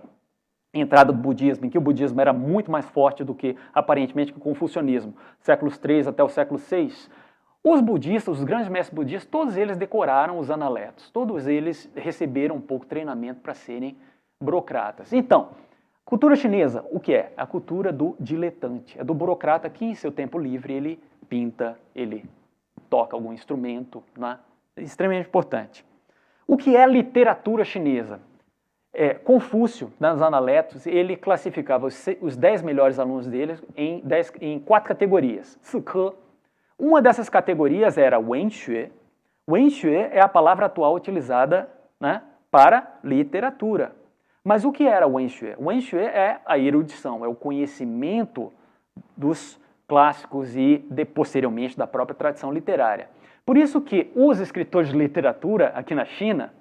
entrada do budismo, em que o budismo era muito mais forte do que, aparentemente, o confucionismo, séculos III até o século VI, os budistas, os grandes mestres budistas, todos eles decoraram os analetos, todos eles receberam um pouco de treinamento para serem burocratas. Então, cultura chinesa, o que é? A cultura do diletante, é do burocrata que em seu tempo livre ele pinta, ele toca algum instrumento, né? É extremamente importante. O que é a literatura chinesa? Confúcio, nos analetos, ele classificava os 10 melhores alunos dele em 4 categorias. Cike. Uma dessas categorias era Wenxue. Wenxue é a palavra atual utilizada, né, para literatura. Mas o que era o Wenxue? O Wenxue é a erudição, é o conhecimento dos clássicos e, posteriormente, da própria tradição literária. Por isso que os escritores de literatura aqui na China,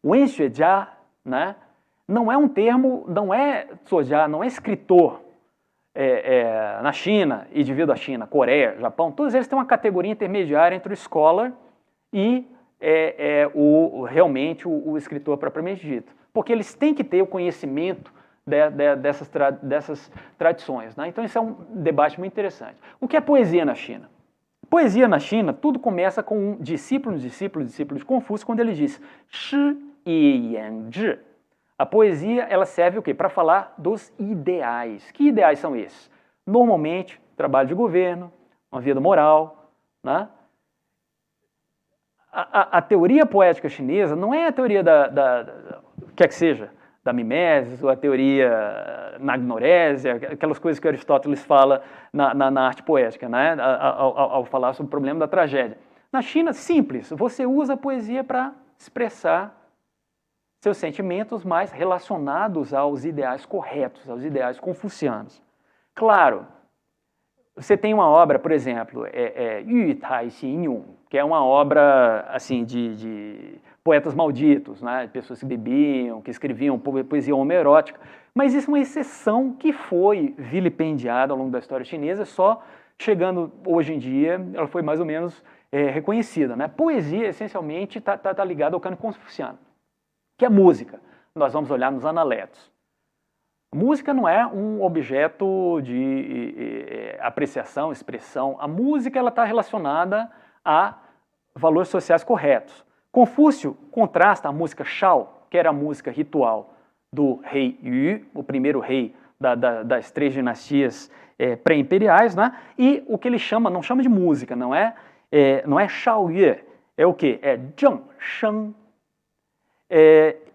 Wenxue Jia, né, não é um termo, não é Zhuojia, não é escritor na China e devido à China, Coreia, Japão, todos eles têm uma categoria intermediária entre o scholar e realmente o escritor propriamente dito. Porque eles têm que ter o conhecimento dessas tradições, né? Então, isso é um debate muito interessante. O que é poesia na China? Poesia na China, tudo começa com um discípulo de Confúcio, quando ele diz Shi Yi Yan Zhi. A poesia, ela serve o quê? Para falar dos ideais. Que ideais são esses? Normalmente, trabalho de governo, uma vida moral, né? A teoria poética chinesa não é a teoria quer que seja, da mimesis, ou a teoria nagnorésia, aquelas coisas que Aristóteles fala na arte poética, né? Ao falar sobre o problema da tragédia. Na China, simples, você usa a poesia para expressar seus sentimentos mais relacionados aos ideais corretos, aos ideais confucianos. Claro, você tem uma obra, por exemplo, Yu Tai Xin Yun, que é uma obra assim de poetas malditos, né? Pessoas que bebiam, que escreviam poesia homoerótica, mas isso é uma exceção que foi vilipendiada ao longo da história chinesa, só chegando hoje em dia, ela foi mais ou menos reconhecida, né? Poesia, essencialmente, está ligada ao cânone confuciano, que é música. Nós vamos olhar nos analetos. Música não é um objeto de apreciação, expressão. A música está relacionada a valores sociais corretos. Confúcio contrasta a música Shao, que era a música ritual do rei Yu, o primeiro rei das 3 dinastias pré-imperiais, né? E o que ele chama, não chama de música, não é Shao Yue, é o quê? É Zheng Sheng.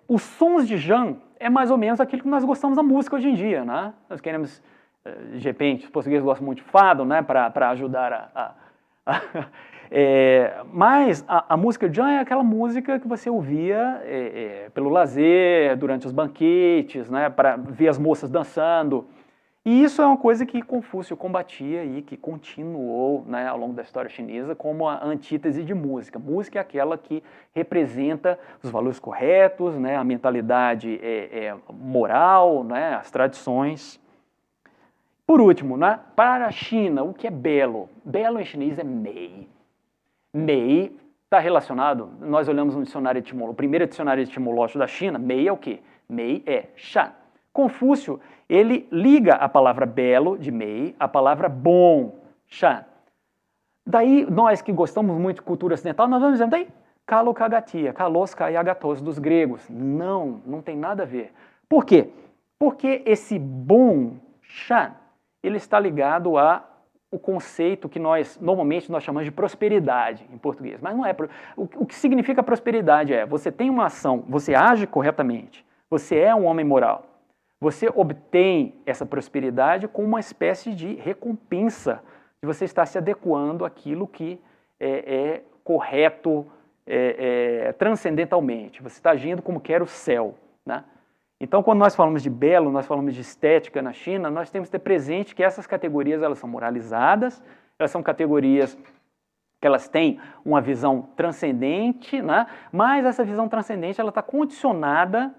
Os sons de Zheng é mais ou menos aquilo que nós gostamos da música hoje em dia, né? Nós queremos, de repente, os portugueses gostam muito de fado, né? Para ajudar mas a música Zheng é aquela música que você ouvia pelo lazer, durante os banquetes, né? Para ver as moças dançando. E isso é uma coisa que Confúcio combatia e que continuou, né, ao longo da história chinesa como a antítese de música. Música é aquela que representa os valores corretos, né, a mentalidade moral, né, as tradições. Por último, né, para a China, o que é belo? Belo em chinês é mei. Mei está relacionado, nós olhamos no dicionário etimológico, o primeiro dicionário etimológico da China, mei é o quê? Mei é shan. Confúcio, ele liga a palavra belo, de mei, a palavra bom, shan. Daí, nós que gostamos muito de cultura ocidental, nós vamos dizendo, daí, kalo kagatia, kalos kayagatos dos gregos. Não tem nada a ver. Por quê? Porque esse bom, shan, ele está ligado ao conceito que normalmente nós chamamos de prosperidade em português. Mas não é. O que significa prosperidade você tem uma ação, você age corretamente, você é um homem moral. Você obtém essa prosperidade com uma espécie de recompensa de você estar se adequando àquilo que é correto transcendentalmente. Você está agindo como quer o céu, né? Então, quando nós falamos de belo, nós falamos de estética na China, nós temos que ter presente que essas categorias elas são moralizadas, elas são categorias que elas têm uma visão transcendente, né? Mas essa visão transcendente ela está condicionada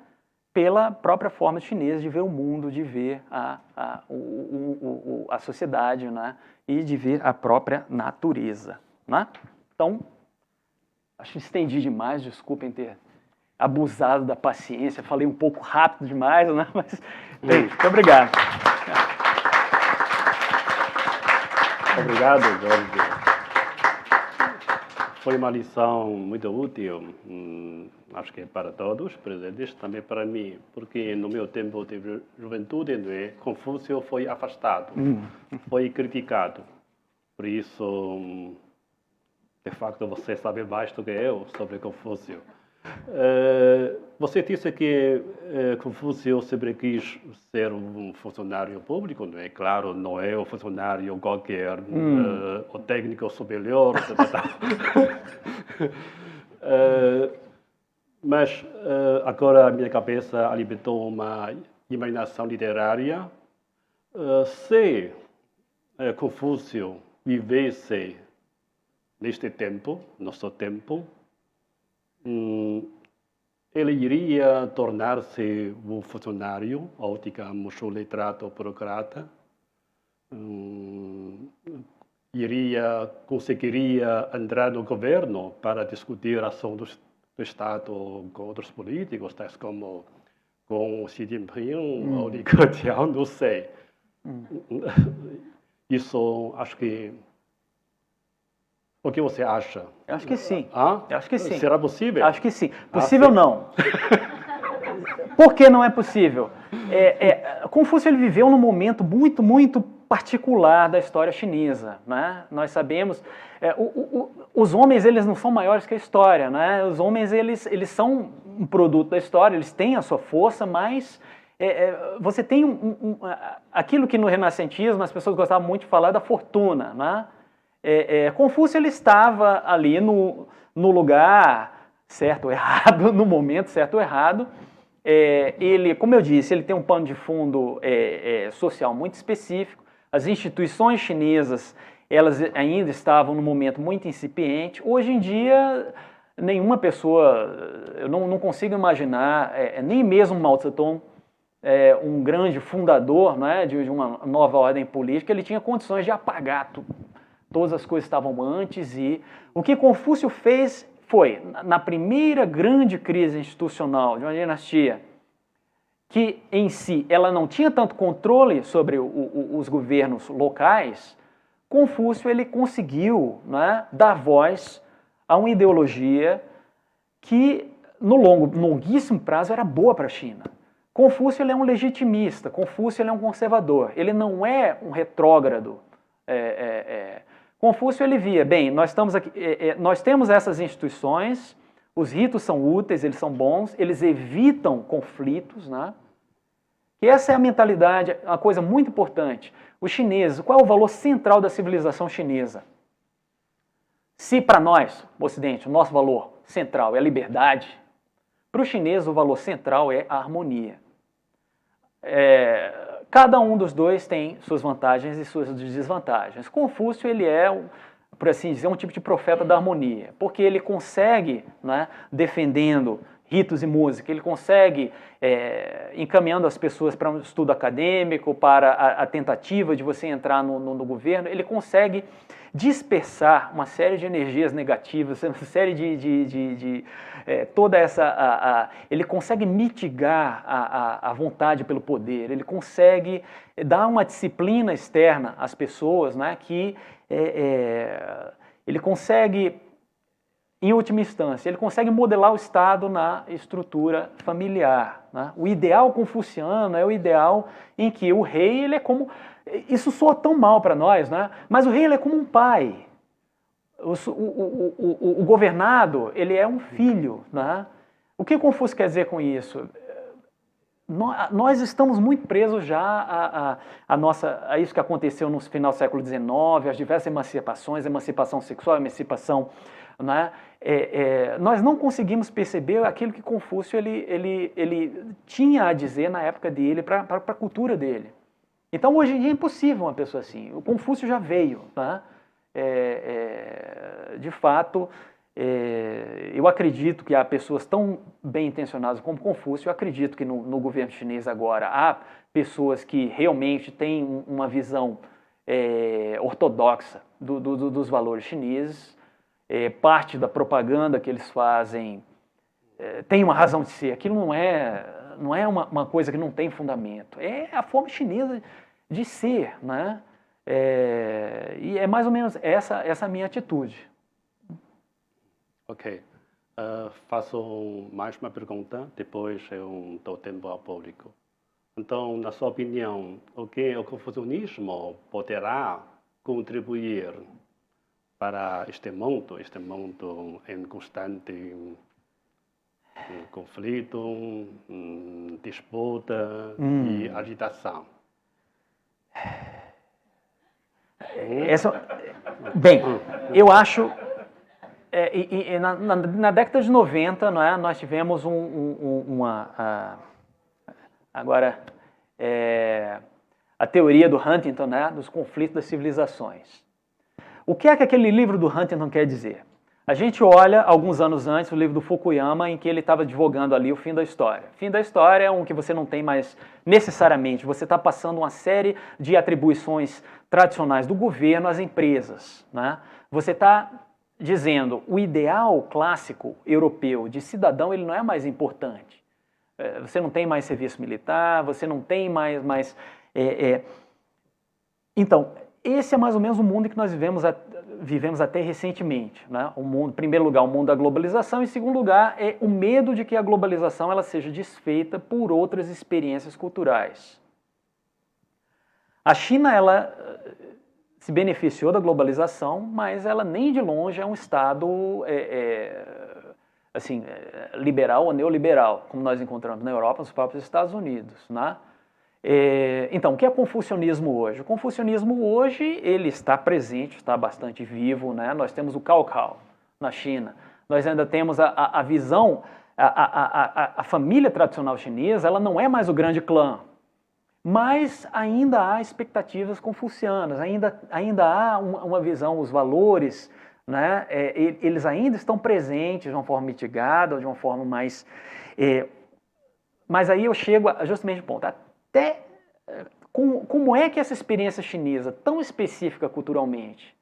pela própria forma chinesa de ver o mundo, de ver a sociedade, né? E de ver a própria natureza, né? Então, acho que estendi demais, desculpem ter abusado da paciência, falei um pouco rápido demais, né? Mas, bem, muito obrigado. Obrigado, Jorge. Foi uma lição muito útil, acho que para todos presentes, também para mim, porque no meu tempo de juventude, né, Confúcio foi afastado, foi criticado. Por isso, de facto, você sabe mais do que eu sobre Confúcio. Você disse que Confúcio sempre quis ser um funcionário público, não é? Claro, não é um funcionário qualquer, o técnico superior, mas agora a minha cabeça alimentou uma imaginação literária. Se Confúcio vivesse neste tempo, nosso tempo, ele iria tornar-se um funcionário, ou digamos, um letrado burocrata, conseguiria entrar no governo para discutir assuntos do Estado com outros políticos, tais como com Xi Jinping ou Li Keqiang, não sei. Isso, acho que... O que você acha? Eu acho que sim. Eu acho que sim. Será possível? Acho que sim. Possível não. Por que não é possível? Confúcio ele viveu num momento muito, muito particular da história chinesa, né? Nós sabemos, os homens eles não são maiores que a história, né? Os homens eles são um produto da história, eles têm a sua força, mas você tem aquilo que no renascentismo as pessoas gostavam muito de falar da fortuna, né? Confúcio ele estava ali no lugar certo ou errado, no momento certo ou errado. Ele, como eu disse, ele tem um pano de fundo social muito específico. As instituições chinesas, elas ainda estavam num momento muito incipiente. Hoje em dia, nenhuma pessoa, eu não consigo imaginar, nem mesmo Mao Tse-tung, um grande fundador, né, de uma nova ordem política, ele tinha condições de apagar tudo. Todas as coisas estavam antes, e o que Confúcio fez foi, na primeira grande crise institucional de uma dinastia, que em si ela não tinha tanto controle sobre os governos locais, Confúcio ele conseguiu, né, dar voz a uma ideologia que no longuíssimo prazo era boa para a China. Confúcio ele é um legitimista, Confúcio ele é um conservador, ele não é um retrógrado. Confúcio ele via, bem, nós temos essas instituições, os ritos são úteis, eles são bons, eles evitam conflitos, né? E essa é a mentalidade, uma coisa muito importante. Os chineses, qual é o valor central da civilização chinesa? Se para nós, o Ocidente, o nosso valor central é a liberdade, para os chineses o valor central é a harmonia. Cada um dos dois tem suas vantagens e suas desvantagens. Confúcio ele é, por assim dizer, um tipo de profeta da harmonia, porque ele consegue, né, defendendo ritos e música, ele consegue encaminhando as pessoas para um estudo acadêmico, para a tentativa de você entrar no governo, ele consegue dispersar uma série de energias negativas, uma série de toda essa... ele consegue mitigar a vontade pelo poder, ele consegue dar uma disciplina externa às pessoas, né, que ele consegue, em última instância, ele consegue modelar o Estado na estrutura familiar, né? O ideal confuciano é o ideal em que o rei ele é como... Isso soa tão mal para nós, né? Mas o rei ele é como um pai. O governado ele é um filho, né? O que Confúcio quer dizer com isso? Nós estamos muito presos já a isso que aconteceu no final do século XIX, as diversas emancipações, emancipação sexual, emancipação... Né? Nós não conseguimos perceber aquilo que Confúcio ele tinha a dizer na época dele, para a cultura dele. Então, hoje em dia é impossível uma pessoa assim. O Confúcio já veio. Tá? De fato, eu acredito que há pessoas tão bem intencionadas como Confúcio. Eu acredito que no governo chinês agora há pessoas que realmente têm uma visão ortodoxa dos valores chineses. Parte da propaganda que eles fazem tem uma razão de ser. Aquilo não é uma coisa que não tem fundamento. É a forma chinesa de ser, né? E é mais ou menos essa a minha atitude. Ok. Faço mais uma pergunta, depois eu dou tempo ao público. Então, na sua opinião, o que o confucionismo poderá contribuir para este mundo em constante conflito, disputa e agitação? Bem, eu acho... na década de 90, não é, nós tivemos agora, a teoria do Huntington, né, dos conflitos das civilizações. O que é que aquele livro do Huntington quer dizer? A gente olha, alguns anos antes, o livro do Fukuyama, em que ele estava divulgando ali o fim da história. Fim da história é um que você não tem mais necessariamente, você está passando uma série de atribuições tradicionais do governo às empresas, né? Você está dizendo o ideal clássico europeu de cidadão, ele não é mais importante. Você não tem mais serviço militar, você não tem mais Então, esse é mais ou menos o mundo que nós vivemos até recentemente, né? O mundo, em primeiro lugar, o mundo da globalização, em segundo lugar, é o medo de que a globalização ela seja desfeita por outras experiências culturais. A China, ela se beneficiou da globalização, mas ela nem de longe é um Estado liberal ou neoliberal, como nós encontramos na Europa, nos próprios Estados Unidos, né? Então, o que é confucionismo hoje? O confucionismo hoje, ele está presente, está bastante vivo, né? Nós temos o Cao na China, nós ainda temos a visão, a família tradicional chinesa, ela não é mais o grande clã, mas ainda há expectativas confucianas, ainda há uma visão, os valores, né? Eles ainda estão presentes de uma forma mitigada, de uma forma mais... mas aí eu chego justamente ao ponto, como é que essa experiência chinesa, tão específica culturalmente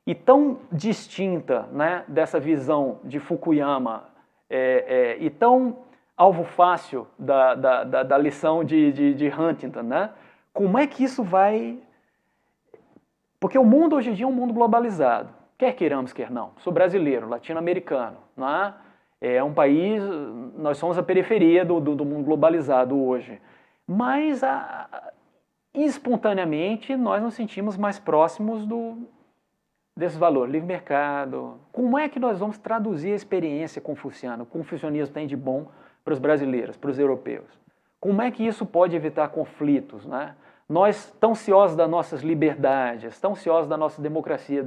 e tão distinta, né, dessa visão de Fukuyama e tão alvo fácil da lição de Huntington, né? Como é que isso vai... Porque o mundo hoje em dia é um mundo globalizado, quer queiramos, quer não. Sou brasileiro, latino-americano, né? É um país, nós somos a periferia do mundo globalizado hoje. Mas, espontaneamente, nós nos sentimos mais próximos desse valor, livre mercado. Como é que nós vamos traduzir a experiência confuciana? O confucionismo tem de bom para os brasileiros, para os europeus? Como é que isso pode evitar conflitos, né? Nós, tão ansiosos das nossas liberdades, tão ansiosos da nossa democracia,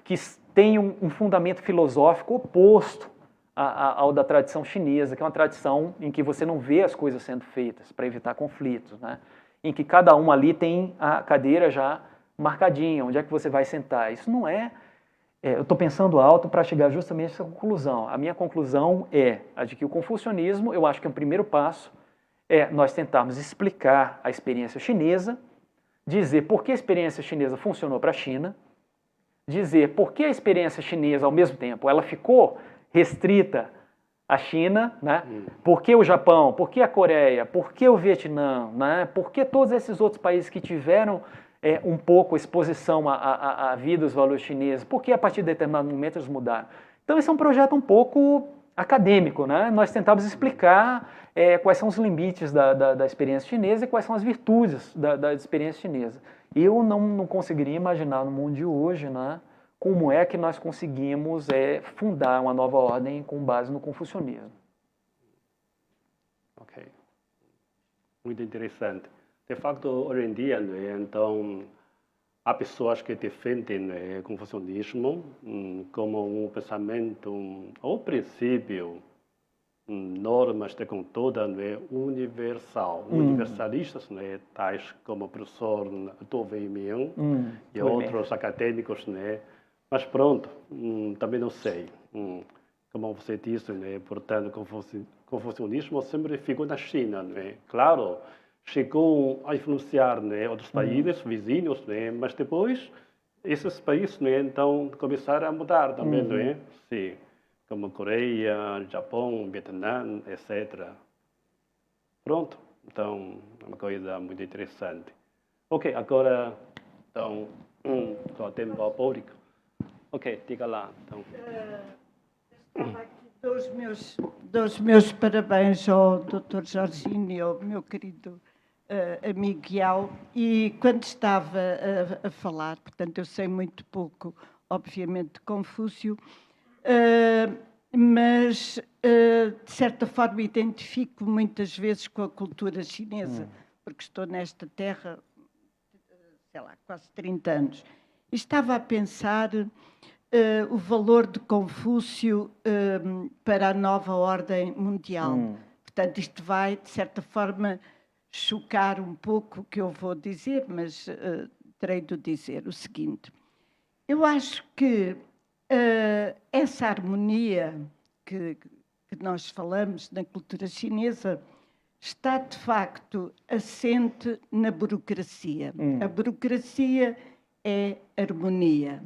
que tem um fundamento filosófico oposto ao da tradição chinesa, que é uma tradição em que você não vê as coisas sendo feitas para evitar conflitos, né? Em que cada um ali tem a cadeira já marcadinha, onde é que você vai sentar. Isso não é... eu estou pensando alto para chegar justamente a essa conclusão. A minha conclusão é a de que o confucionismo, eu acho que é um primeiro passo, nós tentarmos explicar a experiência chinesa, dizer por que a experiência chinesa funcionou para a China, dizer por que a experiência chinesa, ao mesmo tempo, ela ficou restrita à China, né? Por que o Japão, por que a Coreia, por que o Vietnã, né? Por que todos esses outros países que tiveram um pouco exposição à vida dos valores chineses, por que a partir de determinado momento eles mudaram? Então esse é um projeto um pouco acadêmico, né? Nós tentamos explicar quais são os limites da experiência chinesa e quais são as virtudes da experiência chinesa. Eu não conseguiria imaginar no mundo de hoje, né, como é que nós conseguimos fundar uma nova ordem com base no confucionismo. Ok. Muito interessante. De fato, hoje em dia, né, então, há pessoas que defendem o confucionismo como um pensamento, ou princípio, normas de conduta universal, universalistas, né, tais como o professor Tu Weimian e outros acadêmicos, né? Mas pronto, também não sei. Como você disse, né, portanto, o confucionismo sempre ficou na China, né? Claro, chegou a influenciar, né, outros países vizinhos, né, mas depois esses países, né, então começaram a mudar também, né? Sim, como Coreia, Japão, Vietnã, etc. Pronto, então é uma coisa muito interessante. Ok, agora então o tempo ao público. Ok, diga lá. Então. Estava aqui dos meus parabéns ao Dr. Jorginho e ao meu querido amigo Yao, e quando estava a falar, portanto eu sei muito pouco, obviamente, de Confúcio, mas de certa forma identifico muitas vezes com a cultura chinesa, porque estou nesta terra, sei lá, quase 30 anos. E estava a pensar o valor de Confúcio para a nova ordem mundial. Portanto, isto vai, de certa forma, chocar um pouco o que eu vou dizer, mas terei de dizer o seguinte. Eu acho que essa harmonia que nós falamos na cultura chinesa está, de facto, assente na burocracia. A burocracia é harmonia.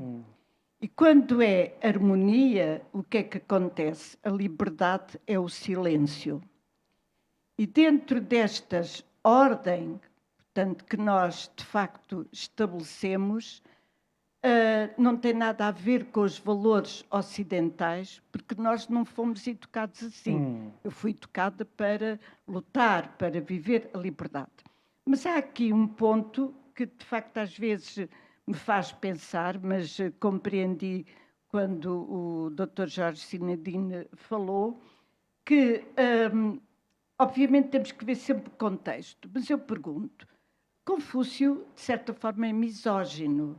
E quando é harmonia, o que é que acontece? A liberdade é o silêncio. E dentro destas ordens, portanto, que nós, de facto, estabelecemos, não tem nada a ver com os valores ocidentais, porque nós não fomos educados assim. Eu fui educada para lutar, para viver a liberdade. Mas há aqui um ponto que, de facto, às vezes me faz pensar, mas compreendi quando o Dr. Jorge Sinadine falou, que, obviamente, temos que ver sempre o contexto. Mas eu pergunto, Confúcio, de certa forma, é misógino.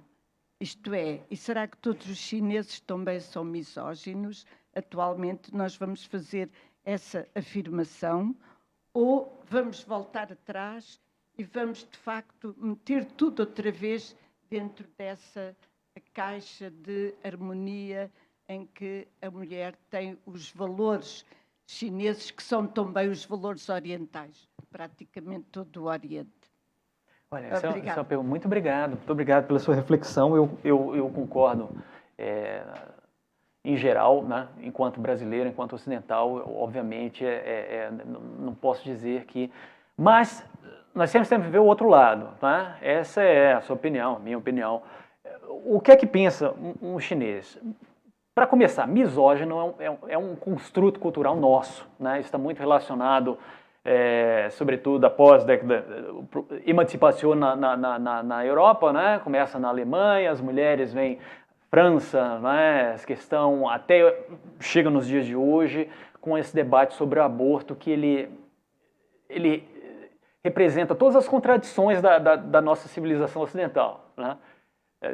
Isto é, e será que todos os chineses também são misóginos? Atualmente nós vamos fazer essa afirmação ou vamos voltar atrás e vamos, de facto, meter tudo outra vez dentro dessa caixa de harmonia em que a mulher tem os valores chineses que são também os valores orientais, praticamente todo o Oriente. Olha, essa é uma pergunta. Muito obrigado pela sua reflexão. Eu concordo, em geral, né? Enquanto brasileiro, enquanto ocidental, obviamente, não posso dizer que... Mas nós temos que ver o outro lado, tá? Essa é a sua opinião, a minha opinião. O que é que pensa um chinês? Para começar, misógino é um construto cultural nosso, né? Está muito relacionado... sobretudo após a emancipação na Europa, né? Começa na Alemanha, as mulheres vêm França, né? Essa questão até chega nos dias de hoje com esse debate sobre o aborto que ele representa todas as contradições da nossa civilização ocidental, né?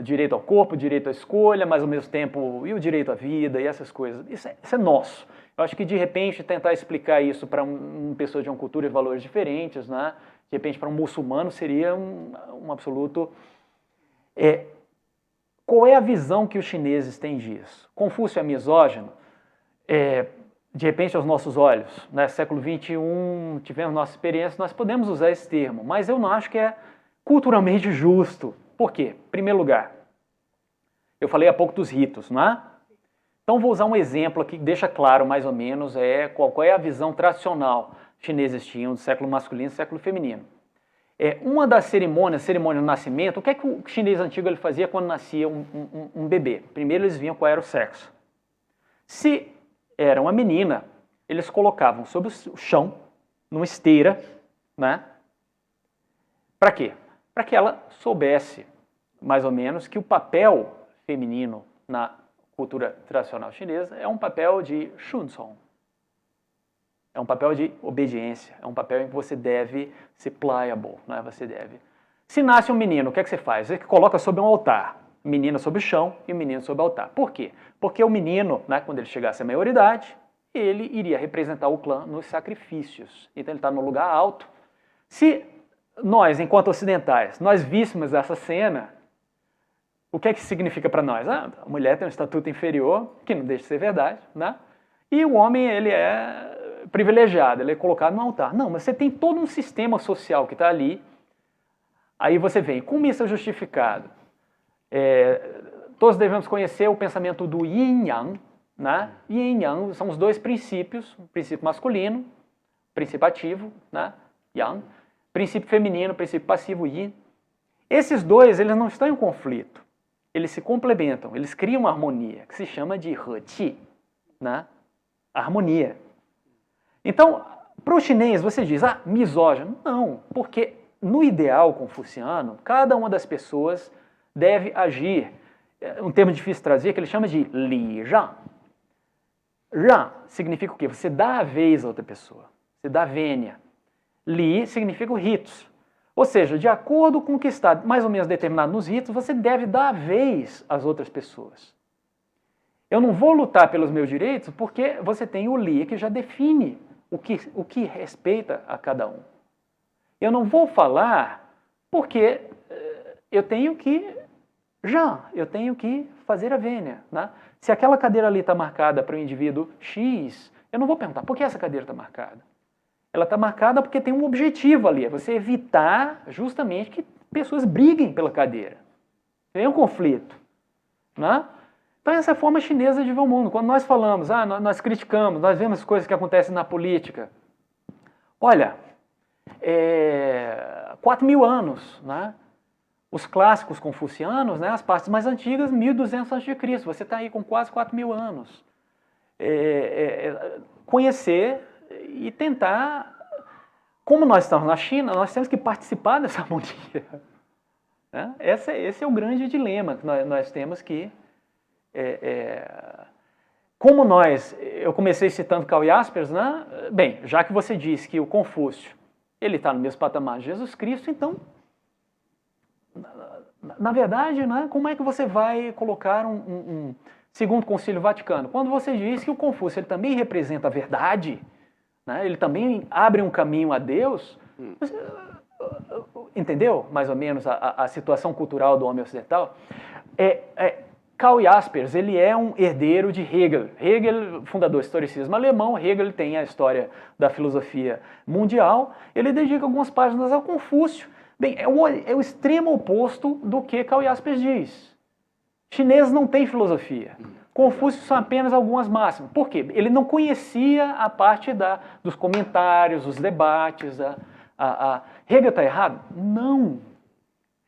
Direito ao corpo, direito à escolha, mas ao mesmo tempo e o direito à vida e essas coisas. Isso é nosso. Eu acho que, de repente, tentar explicar isso para uma pessoa de uma cultura e valores diferentes, né? De repente, para um muçulmano, seria um absoluto... Qual é a visão que os chineses têm disso? Confúcio é misógino? De repente, aos nossos olhos, né? Século XXI, tivemos nossa experiência, nós podemos usar esse termo, mas eu não acho que é culturalmente justo. Por quê? Em primeiro lugar, eu falei há pouco dos ritos, não é? Então, vou usar um exemplo aqui que deixa claro, mais ou menos, qual é a visão tradicional que os chineses tinham do século masculino e do século feminino. Uma das cerimônia do nascimento, o que é que o chinês antigo ele fazia quando nascia um bebê? Primeiro, eles viam qual era o sexo. Se era uma menina, eles colocavam sobre o chão, numa esteira, né? Para quê? Para que ela soubesse, mais ou menos, que o papel feminino na cultura tradicional chinesa é um papel de shunzong. É um papel de obediência, é um papel em que você deve ser pliable, né? Você deve. Se nasce um menino, o que é que você faz? Você coloca sobre um altar, menina sobre o chão e menino sobre o altar. Por quê? Porque o menino, né, quando ele chegasse à maioridade, ele iria representar o clã nos sacrifícios. Então ele está no lugar alto. Se nós, enquanto ocidentais, nós víssemos essa cena, o que é que significa para nós? A mulher tem um estatuto inferior, que não deixa de ser verdade, né? E o homem, ele é privilegiado, ele é colocado no altar. Não, mas você tem todo um sistema social que está ali, aí você vem, como isso é justificado? Todos devemos conhecer o pensamento do Yin Yang, né? Yin e Yang são os dois princípios, o princípio masculino, princípio ativo, né? Yang, princípio feminino, princípio passivo, Yin. Esses dois, eles não estão em conflito. Eles se complementam, eles criam uma harmonia, que se chama de He-Qi, né? Harmonia. Então, para o chinês, você diz, misógino. Não, porque no ideal confuciano, cada uma das pessoas deve agir, um termo difícil de traduzir, que ele chama de Li Ran. Ran significa o quê? Você dá a vez a outra pessoa, você dá vênia. Li significa ritos. Ou seja, de acordo com o que está mais ou menos determinado nos ritos, você deve dar a vez às outras pessoas. Eu não vou lutar pelos meus direitos porque você tem o Li que já define o que respeita a cada um. Eu não vou falar porque eu tenho que fazer a vênia. Né? Se aquela cadeira ali está marcada para o indivíduo X, eu não vou perguntar, por que essa cadeira está marcada? Ela está marcada porque tem um objetivo ali, é você evitar justamente que pessoas briguem pela cadeira. Tem um conflito. Né? Então essa é a forma chinesa de ver o mundo. Quando nós falamos, nós criticamos, nós vemos coisas que acontecem na política. Olha, 4.000 anos, né? Os clássicos confucianos, né? As partes mais antigas, 1.200 a.C. Você está aí com quase 4.000 anos. Conhecer e tentar... Como nós estamos na China, nós temos que participar dessa harmonia. Né? Esse é o grande dilema que nós temos que... Como eu comecei citando Karl Jaspers, né? Bem, já que você disse que o Confúcio ele está no mesmo patamar de Jesus Cristo, então, na verdade, né, como é que você vai colocar um segundo Concílio Vaticano? Quando você diz que o Confúcio ele também representa a verdade, né, ele também abre um caminho a Deus, entendeu mais ou menos a situação cultural do homem ocidental? Karl Jaspers, ele é um herdeiro de Hegel. Hegel, fundador do historicismo alemão, Hegel tem a história da filosofia mundial, ele dedica algumas páginas ao Confúcio. Bem, é o extremo oposto do que Karl Jaspers diz. Chineses não têm filosofia. Confúcio são apenas algumas máximas. Por quê? Ele não conhecia a parte dos comentários, os debates. Hegel está errado? Não.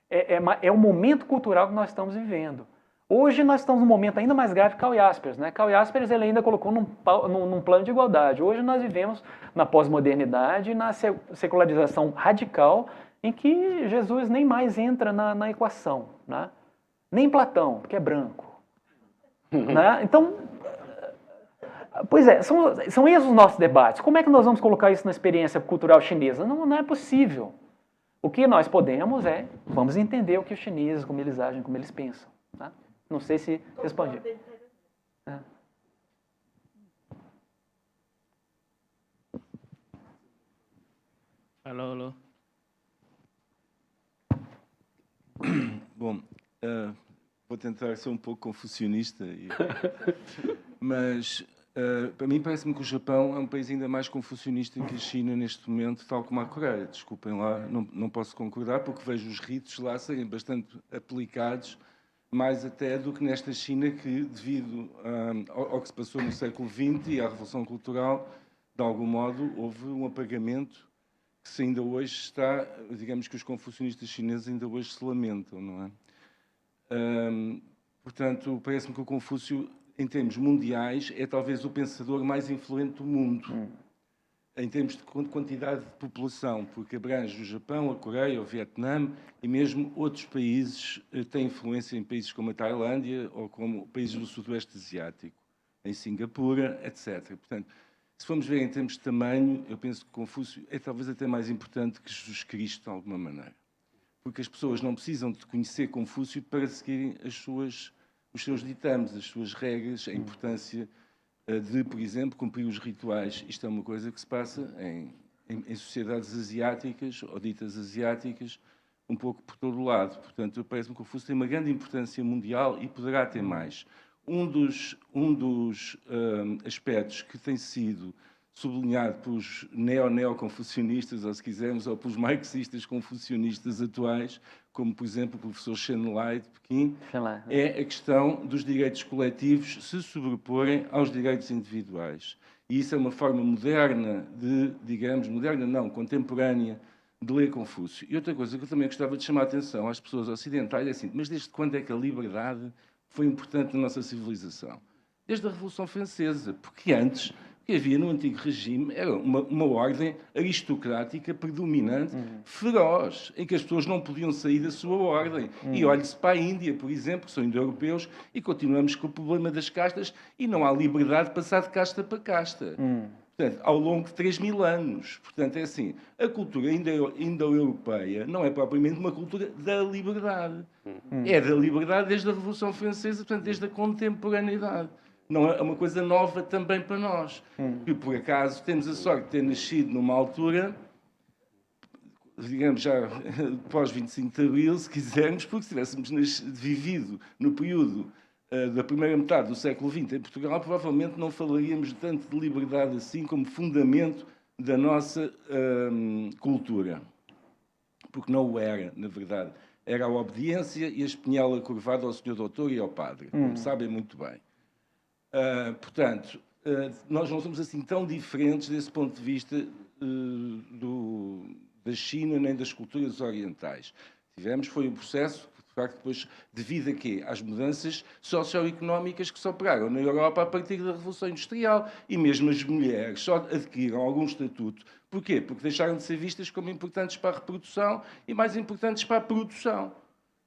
É o momento cultural que nós estamos vivendo. Hoje nós estamos num momento ainda mais grave que Karl Jaspers. Né? Karl Jaspers ele ainda colocou num plano de igualdade. Hoje nós vivemos na pós-modernidade, na secularização radical, em que Jesus nem mais entra na equação. Né? Nem Platão, porque é branco. Né? Então, pois é, são esses os nossos debates. Como é que nós vamos colocar isso na experiência cultural chinesa? Não é possível. O que nós podemos vamos entender o que os chineses, como eles agem, como eles pensam. Tá? Não sei se respondi. Alô. Bom, vou tentar ser um pouco confucionista, mas para mim parece-me que o Japão é um país ainda mais confucionista que a China neste momento, tal como a Coreia. Desculpem lá, não posso concordar, porque vejo os ritos lá serem bastante aplicados, mais até do que nesta China que, devido ao que se passou no século XX e à Revolução Cultural, de algum modo houve um apagamento que se ainda hoje está, digamos que os confucionistas chineses ainda hoje se lamentam, não é? Portanto, parece-me que o Confúcio, em termos mundiais, é talvez o pensador mais influente do mundo, em termos de quantidade de população, porque abrange o Japão, a Coreia, o Vietnã e mesmo outros países têm influência em países como a Tailândia ou como países do Sudoeste Asiático, em Singapura, etc. Portanto, se formos ver em termos de tamanho, eu penso que Confúcio é talvez até mais importante que Jesus Cristo, de alguma maneira. Porque as pessoas não precisam de conhecer Confúcio para seguirem os seus ditames, as suas regras, a importância de, por exemplo, cumprir os rituais. Isto é uma coisa que se passa em sociedades asiáticas, ou ditas asiáticas, um pouco por todo o lado. Portanto, parece-me que Confúcio tem uma grande importância mundial e poderá ter mais. Um dos aspectos que tem sido sublinhado pelos neoconfucionistas, ou se quisermos, ou pelos marxistas confucionistas atuais, como, por exemplo, o professor Shen Lai de Pequim, é a questão dos direitos coletivos se sobreporem aos direitos individuais. E isso é uma forma moderna contemporânea, de ler Confúcio. E outra coisa que eu também gostava de chamar a atenção às pessoas ocidentais é assim, mas desde quando é que a liberdade foi importante na nossa civilização? Desde a Revolução Francesa, porque antes, o que havia no antigo regime era uma ordem aristocrática predominante, feroz, em que as pessoas não podiam sair da sua ordem. E olhe-se para a Índia, por exemplo, que são indo-europeus, e continuamos com o problema das castas, e não há liberdade de passar de casta para casta. Portanto, ao longo de 3.000 anos. Portanto, é assim, a cultura indo-europeia não é propriamente uma cultura da liberdade. É da liberdade desde a Revolução Francesa, portanto, desde a contemporaneidade. Não é uma coisa nova também para nós. Que, por acaso, temos a sorte de ter nascido numa altura, digamos, já pós 25 de Abril, se quisermos, porque se tivéssemos vivido no período da primeira metade do século XX em Portugal, provavelmente não falaríamos tanto de liberdade assim como fundamento da nossa cultura. Porque não o era, na verdade. Era a obediência e a espinhela curvada ao senhor doutor e ao padre, como sabem muito bem. Portanto, nós não somos assim tão diferentes desse ponto de vista da China nem das culturas orientais. Tivemos, foi um processo, de facto, depois, devido a quê? Às mudanças socioeconómicas que se operaram na Europa a partir da Revolução Industrial. E mesmo as mulheres só adquiriram algum estatuto. Porquê? Porque deixaram de ser vistas como importantes para a reprodução e mais importantes para a produção.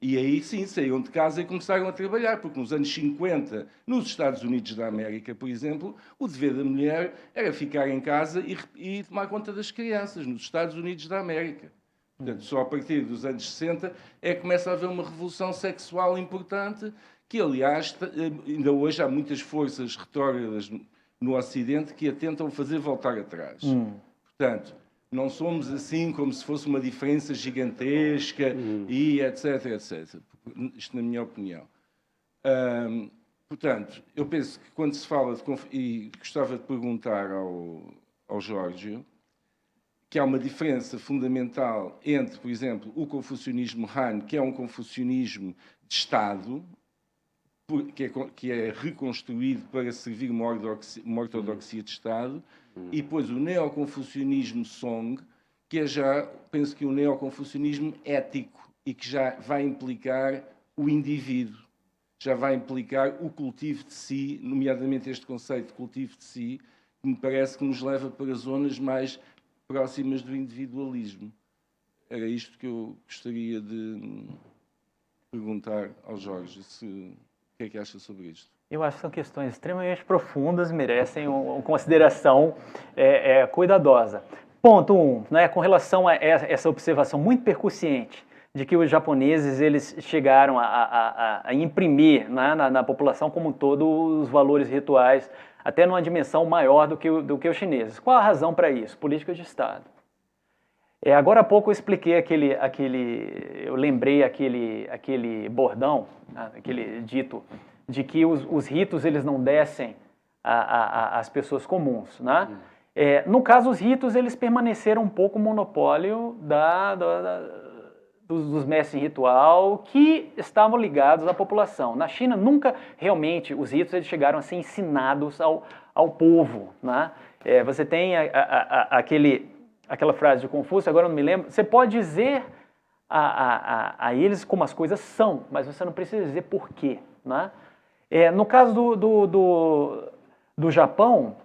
E aí sim, saíram de casa e começaram a trabalhar, porque nos anos 50, nos Estados Unidos da América, por exemplo, o dever da mulher era ficar em casa e tomar conta das crianças, nos Estados Unidos da América. Portanto, só a partir dos anos 60 é que começa a haver uma revolução sexual importante, que, aliás, ainda hoje há muitas forças retrógradas no Ocidente que a tentam fazer voltar atrás. Portanto, não somos assim como se fosse uma diferença gigantesca e etc, etc. Isto na minha opinião. Portanto, eu penso que quando se fala de... E gostava de perguntar ao Jorge que há uma diferença fundamental entre, por exemplo, o confucionismo Han, que é um confucionismo de Estado, que é reconstruído para servir uma ortodoxia de Estado, e depois o neoconfucionismo Song, que é já, penso que um neoconfucionismo ético e que já vai implicar o indivíduo, já vai implicar o cultivo de si, nomeadamente este conceito de cultivo de si, que me parece que nos leva para zonas mais próximas do individualismo. Era isto que eu gostaria de perguntar ao Jorge, o que é que acha sobre isto? Eu acho que são questões extremamente profundas, merecem uma consideração cuidadosa. Ponto 1, né, com relação a essa observação muito percussiente de que os japoneses eles chegaram a imprimir, né, na população como um todo os valores rituais, até numa dimensão maior do que os chineses. Qual a razão para isso? Política de Estado. Agora há pouco eu expliquei eu lembrei aquele bordão, né, aquele dito de que os ritos eles não descem às pessoas comuns, né? No caso, os ritos eles permaneceram um pouco monopólio dos mestres em ritual que estavam ligados à população. Na China, nunca realmente os ritos eles chegaram a ser ensinados ao povo, né? Você tem aquela frase de Confúcio, agora eu não me lembro, você pode dizer a eles como as coisas são, mas você não precisa dizer por quê, né? No caso do Japão,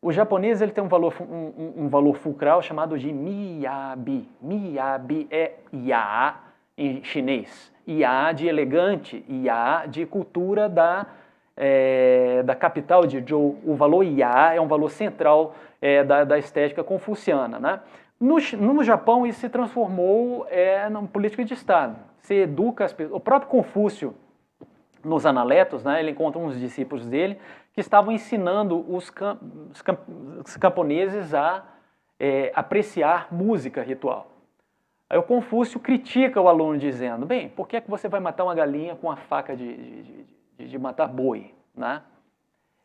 o japonês ele tem um valor fulcral chamado de miyabi. Miyabi é ya em chinês. Ya de elegante, ya de cultura da capital de Zhou. O valor ya é um valor central da estética confuciana, né? No Japão isso se transformou numa política de Estado. Você educa as pessoas. O próprio Confúcio, nos Analetos, né, ele encontra uns discípulos dele que estavam ensinando os camponeses a apreciar música ritual. Aí o Confúcio critica o aluno dizendo, bem, por que é que você vai matar uma galinha com a faca de matar boi, né?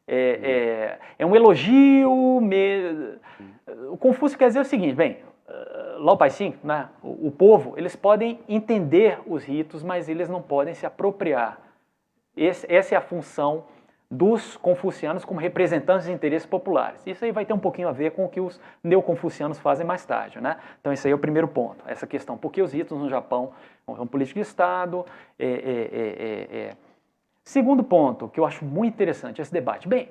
É um elogio. O Confúcio quer dizer o seguinte, bem, Lao Paixin, né, o povo, eles podem entender os ritos, mas eles não podem se apropriar. Essa é a função dos confucianos como representantes de interesses populares. Isso aí vai ter um pouquinho a ver com o que os neoconfucianos fazem mais tarde, né? Então esse aí é o primeiro ponto, essa questão. Por que os ritos no Japão são política de Estado? Segundo ponto, que eu acho muito interessante esse debate. Bem,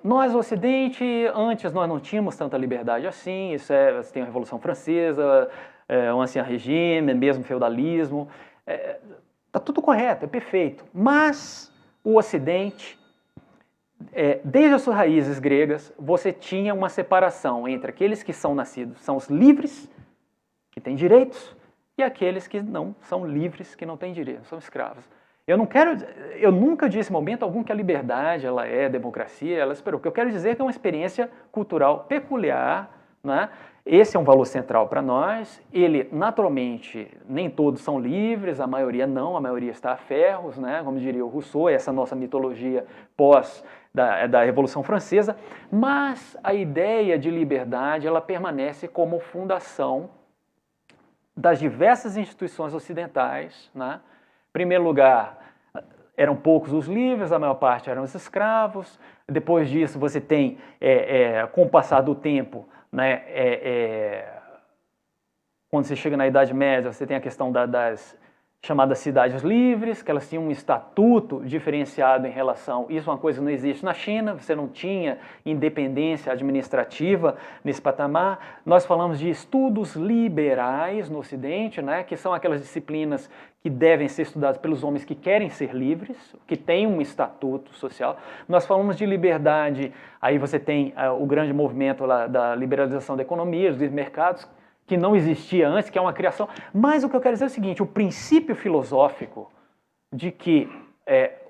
nós, Ocidente, antes nós não tínhamos tanta liberdade assim, você tem a Revolução Francesa, o Ancien Regime, mesmo feudalismo, está tudo correto, é perfeito, mas o Ocidente, desde as suas raízes gregas, você tinha uma separação entre aqueles que são nascidos, são os livres, que têm direitos, e aqueles que não são livres, que não têm direitos, são escravos. Eu nunca disse em momento algum que a liberdade ela é democracia, ela esperou. O que eu quero dizer é que é uma experiência cultural peculiar, né? Esse é um valor central para nós. Ele, naturalmente, nem todos são livres, a maioria não, a maioria está a ferros, né? Como diria o Rousseau, essa nossa mitologia pós da Revolução Francesa, mas a ideia de liberdade ela permanece como fundação das diversas instituições ocidentais, né? Em primeiro lugar, eram poucos os livres, a maior parte eram os escravos. Depois disso, você tem, com o passar do tempo, né, quando você chega na Idade Média, você tem a questão das chamadas cidades livres, que elas tinham um estatuto diferenciado em relação... Isso é uma coisa que não existe na China, você não tinha independência administrativa nesse patamar. Nós falamos de estudos liberais no Ocidente, né, que são aquelas disciplinas que devem ser estudadas pelos homens que querem ser livres, que têm um estatuto social. Nós falamos de liberdade, aí você tem o grande movimento lá da liberalização da economia, dos mercados, que não existia antes, que é uma criação. Mas o que eu quero dizer é o seguinte, o princípio filosófico de que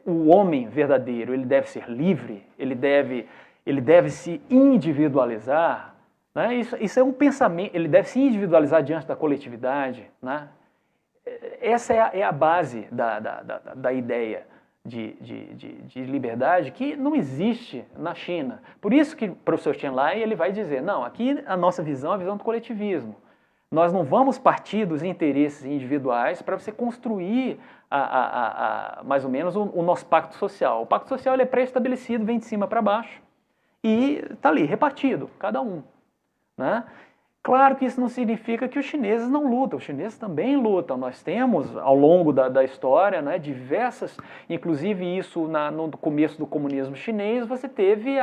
o homem verdadeiro ele deve ser livre, ele deve se individualizar, né? Isso é um pensamento, ele deve se individualizar diante da coletividade, né? Essa é a base da ideia de liberdade que não existe na China. Por isso que o professor Chen Lai ele vai dizer, não, aqui a nossa visão é a visão do coletivismo. Nós não vamos partir dos interesses individuais para você construir mais ou menos o nosso pacto social. O pacto social ele é pré-estabelecido, vem de cima para baixo e está ali, repartido, cada um, né? Claro que isso não significa que os chineses não lutam, os chineses também lutam. Nós temos, ao longo da história, né, diversas, inclusive isso no começo do comunismo chinês, você teve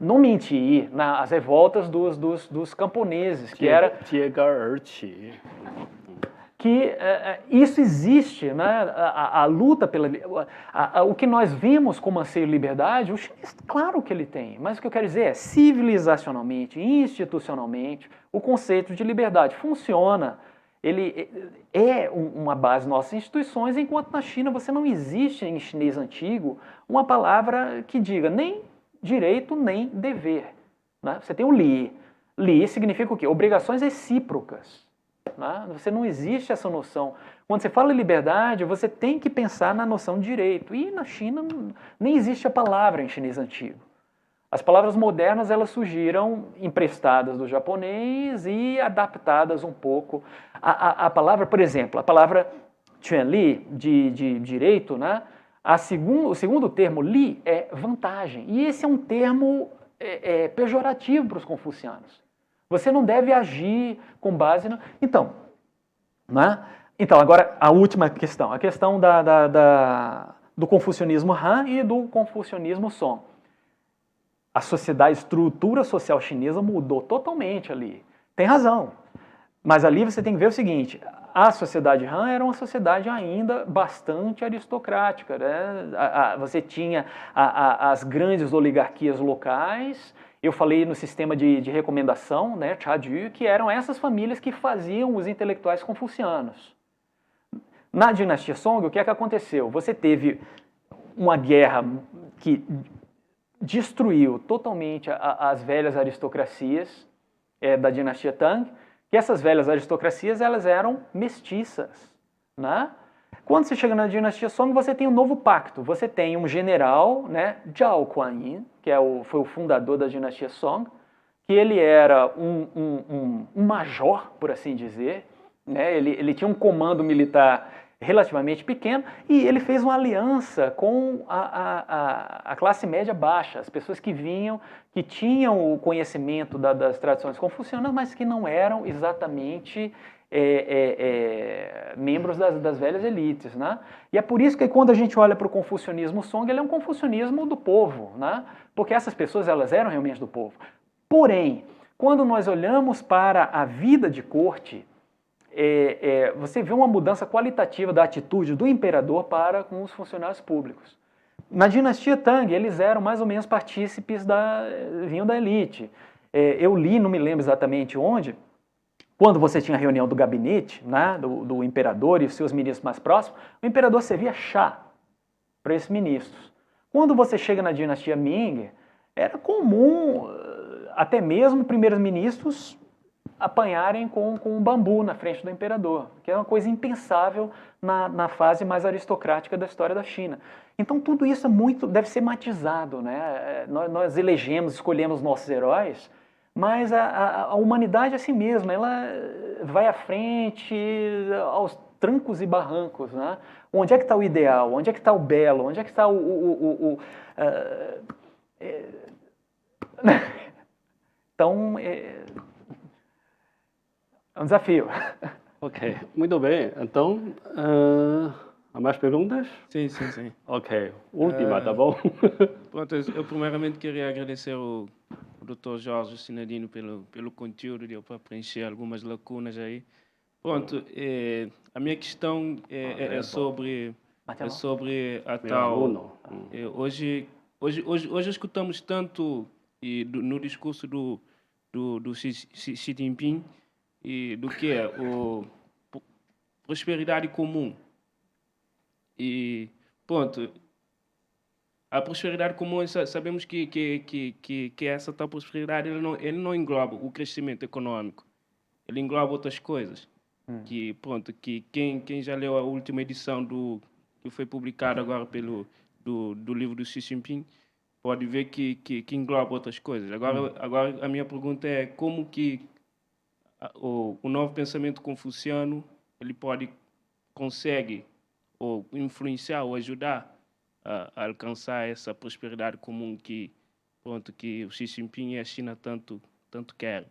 não mentir, as revoltas dos camponeses, que era... que isso existe, né? A luta pela... o que nós vimos como anseio de liberdade, o chinês, claro que ele tem, mas o que eu quero dizer é, civilizacionalmente, institucionalmente, o conceito de liberdade funciona, ele é uma base das nossas instituições, enquanto na China você não existe em chinês antigo uma palavra que diga nem direito nem dever, né? Você tem o li. Li significa o quê? Obrigações recíprocas. Você não existe essa noção. Quando você fala em liberdade, você tem que pensar na noção de direito. E na China nem existe a palavra em chinês antigo. As palavras modernas elas surgiram emprestadas do japonês e adaptadas um pouco. A palavra, por exemplo, a palavra Quanli, de direito, né? O segundo termo, li, é vantagem. E esse é um termo pejorativo para os confucianos. Você não deve agir com base no... Então, né? Então, agora a última questão, a questão do confucionismo Han e do confucionismo Song. A estrutura social chinesa mudou totalmente ali. Tem razão, mas ali você tem que ver o seguinte, a sociedade Han era uma sociedade ainda bastante aristocrática, né? Você tinha as grandes oligarquias locais. Eu falei no sistema de recomendação, né, Chaju, que eram essas famílias que faziam os intelectuais confucianos. Na dinastia Song, o que é que aconteceu? Você teve uma guerra que destruiu totalmente as velhas aristocracias da dinastia Tang, que essas velhas aristocracias elas eram mestiças, né? Quando você chega na dinastia Song, você tem um novo pacto. Você tem um general, né, Zhao Guanyin, que foi o fundador da dinastia Song, que ele era um major, por assim dizer, né? Ele tinha um comando militar relativamente pequeno e ele fez uma aliança com a classe média baixa, as pessoas que tinham o conhecimento das tradições confucianas, mas que não eram exatamente... membros das velhas elites, né? E é por isso que quando a gente olha para o confucionismo Song, ele é um confucionismo do povo, né? Porque essas pessoas elas eram realmente do povo. Porém, quando nós olhamos para a vida de corte, você vê uma mudança qualitativa da atitude do imperador para com os funcionários públicos. Na dinastia Tang, eles eram mais ou menos partícipes vinham da elite. Eu li, não me lembro exatamente onde, quando você tinha a reunião do gabinete, né, do imperador e os seus ministros mais próximos, o imperador servia chá para esses ministros. Quando você chega na dinastia Ming, era comum até mesmo primeiros ministros apanharem com um bambu na frente do imperador, que é uma coisa impensável na fase mais aristocrática da história da China. Então tudo isso deve ser matizado, né? Nós elegemos, escolhemos nossos heróis, mas a humanidade é assim mesma, ela vai à frente aos trancos e barrancos, né? Onde é que está o ideal? Onde é que está o belo? Onde é que está Então, é um desafio. Ok, muito bem. Então, há mais perguntas? Sim, sim, sim. Ok, última, tá bom? Pronto, eu primeiramente queria agradecer o Dr. Jorge Sinadino pelo conteúdo, deu para preencher algumas lacunas aí. Pronto, a minha questão é sobre a Meu tal... aluno. Hoje escutamos tanto no discurso do Xi Jinping e do que é prosperidade comum. E, pronto, a prosperidade comum, sabemos que essa tal prosperidade ele não engloba o crescimento econômico, ele engloba outras coisas. Que, pronto, que quem já leu a última edição que foi publicada agora do livro do Xi Jinping, pode ver que engloba outras coisas. Agora a minha pergunta é como que o novo pensamento confuciano ele consegue ou influenciar ou ajudar a alcançar essa prosperidade comum que o Xi Jinping e a China tanto querem.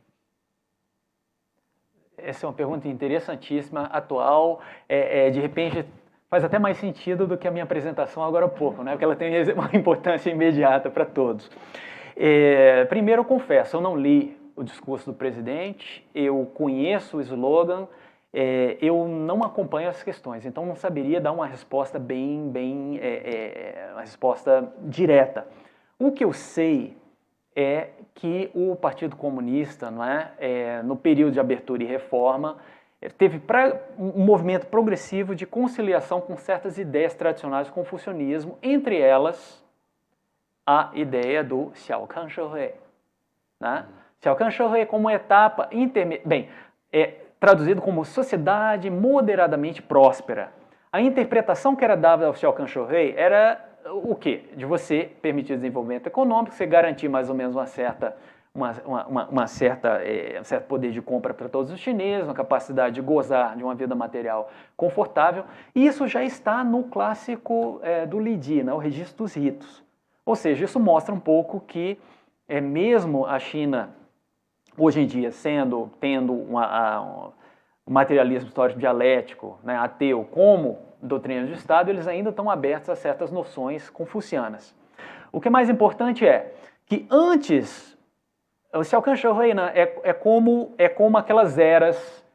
Essa é uma pergunta interessantíssima, atual, de repente faz até mais sentido do que a minha apresentação agora há pouco, né? Porque ela tem uma importância imediata para todos. Primeiro, eu confesso, eu não li o discurso do presidente, eu conheço o slogan, eu não acompanho as questões, então não saberia dar uma resposta uma resposta direta. O que eu sei é que o Partido Comunista, não é, no período de abertura e reforma, teve um movimento progressivo de conciliação com certas ideias tradicionais do confucionismo, entre elas a ideia do Xiaokan Shehui. Né? Xiaokan Shehui como etapa intermediária, bem, traduzido como sociedade moderadamente próspera. A interpretação que era dada ao Xiaokan Shehui era o quê? De você permitir o desenvolvimento econômico, você garantir mais ou menos um certo poder de compra para todos os chineses, uma capacidade de gozar de uma vida material confortável. E isso já está no clássico do Li Di, né, o registro dos ritos. Ou seja, isso mostra um pouco que mesmo a China, hoje em dia, tendo um materialismo histórico dialético, né, ateu, como doutrina de Estado, eles ainda estão abertos a certas noções confucianas. O que é mais importante é que antes, o Xiaokan Shehui é como aquelas eras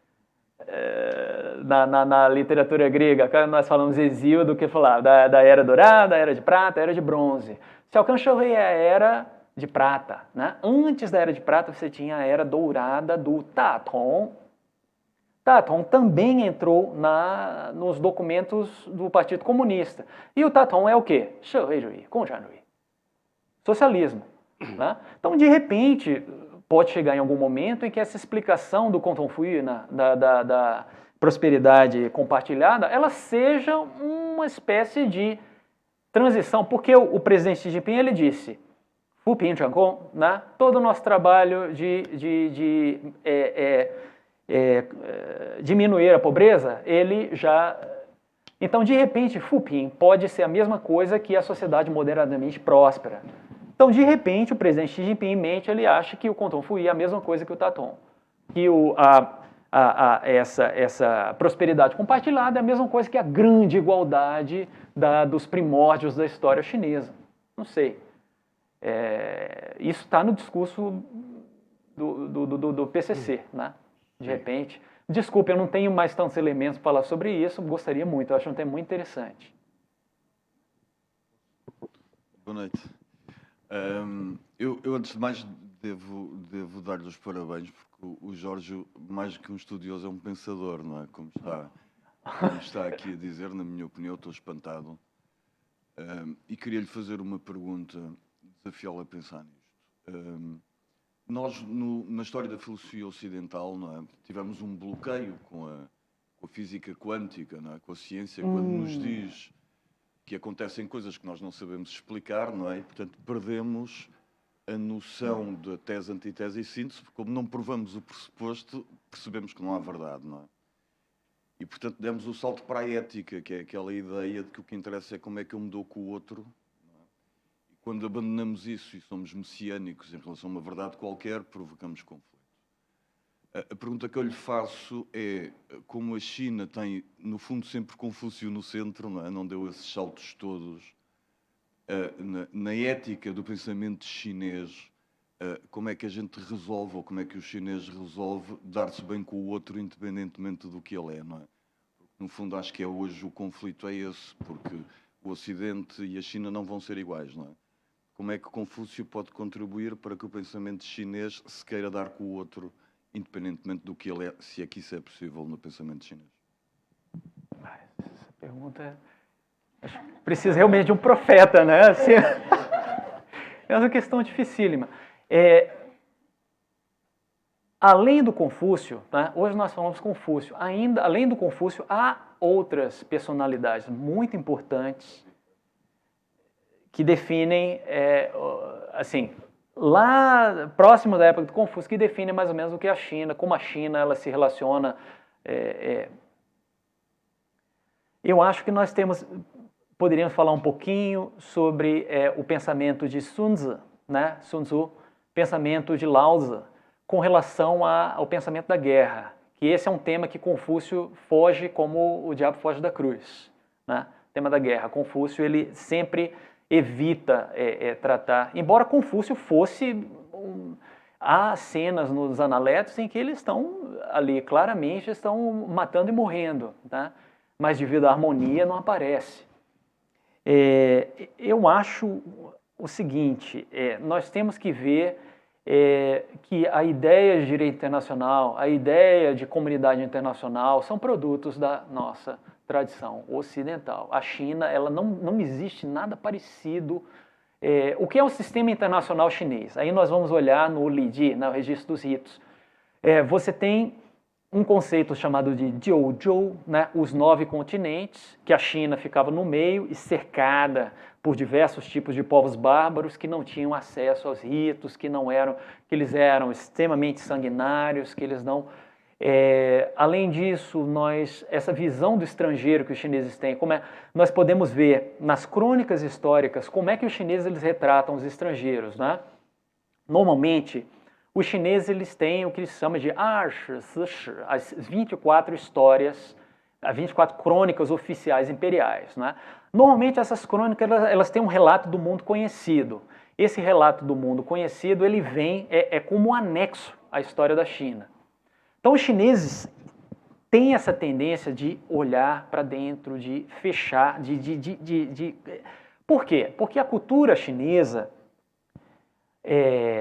na literatura grega, nós falamos Hesíodo, que falava da era dourada, a era de prata, a era de bronze. Xiaokan Shehui é a era de prata. Né? Antes da era de prata, você tinha a era dourada do Datong. Datong também entrou nos documentos do Partido Comunista. E o Datong é o quê? Socialismo. Né? Então, de repente, pode chegar em algum momento em que essa explicação do Confucio, da prosperidade compartilhada, ela seja uma espécie de transição. Porque o presidente Xi Jinping ele disse, Fuping Changkong, né? Todo o nosso trabalho de diminuir a pobreza, ele já... Então, de repente, Fuping pode ser a mesma coisa que a sociedade moderadamente próspera. Então, de repente, o presidente Xi Jinping, em mente, ele acha que o Confucio é a mesma coisa que o Datong. Que essa prosperidade compartilhada é a mesma coisa que a grande igualdade dos primórdios da história chinesa. Não sei. Isso está no discurso do PCC, né? De repente. Desculpe, eu não tenho mais tantos elementos para falar sobre isso, gostaria muito, eu acho um tema muito interessante. Boa noite. Eu antes de mais, devo dar-lhe os parabéns, porque o Jorge, mais que um estudioso, é um pensador, não é? Como está aqui a dizer, na minha opinião, estou espantado. E queria-lhe fazer uma pergunta, desafiá-lo a pensar nisto. Nós, na história da filosofia ocidental, não é, tivemos um bloqueio com a física quântica, não é, com a ciência, quando nos diz que acontecem coisas que nós não sabemos explicar, não é? E, portanto, perdemos a noção da tese, antitese e síntese, porque como não provamos o pressuposto, percebemos que não há verdade, não é? E, portanto, demos o salto para a ética, que é aquela ideia de que o que interessa é como é que eu me dou com o outro. E quando abandonamos isso e somos messiânicos em relação a uma verdade qualquer, provocamos conflito. A pergunta que eu lhe faço é como a China tem, no fundo, sempre Confúcio no centro, não é? Não deu esses saltos todos. Na ética do pensamento chinês, como é que a gente resolve, ou como é que o chinês resolve dar-se bem com o outro independentemente do que ele é, não é? Porque, no fundo, acho que hoje o conflito é esse, porque o Ocidente e a China não vão ser iguais, não é? Como é que Confúcio pode contribuir para que o pensamento chinês se queira dar com o outro independentemente do que ele é, se é que isso é possível no pensamento chinês? Essa pergunta precisa realmente de um profeta, né? Assim, é uma questão dificílima. Além do Confúcio, né? Hoje nós falamos Confúcio, ainda além do Confúcio, há outras personalidades muito importantes que definem, assim, lá próximo da época do Confúcio, que define mais ou menos o que é a China, como a China ela se relaciona. Eu acho que nós poderíamos falar um pouquinho sobre o pensamento de Sun Tzu, né? Sun Tzu, pensamento de Lao Tzu, com relação ao pensamento da guerra, que esse é um tema que Confúcio foge como o diabo foge da cruz, né? O tema da guerra. Confúcio ele sempre evita tratar, embora Confúcio fosse... Há cenas nos Analectos em que eles estão ali, claramente, estão matando e morrendo, tá? Mas devido à harmonia não aparece. Eu acho o seguinte, nós temos que ver que a ideia de direito internacional, a ideia de comunidade internacional são produtos da nossa tradição ocidental. A China, ela não existe nada parecido. O que é o sistema internacional chinês? Aí nós vamos olhar no Liji, no registro dos ritos. Você tem um conceito chamado de Jiuzhou, né? Os 9 continentes, que a China ficava no meio e cercada por diversos tipos de povos bárbaros que não tinham acesso aos ritos, que eles eram extremamente sanguinários, que eles não... além disso, essa visão do estrangeiro que os chineses têm, nós podemos ver nas crônicas históricas como é que os chineses eles retratam os estrangeiros, né? Normalmente, os chineses eles têm o que eles chamam de as 24 histórias, as 24 crônicas oficiais imperiais, né? Normalmente essas crônicas elas têm um relato do mundo conhecido. Esse relato do mundo conhecido ele vem como um anexo à história da China. Então os chineses têm essa tendência de olhar para dentro, de fechar, Por quê? Porque a cultura chinesa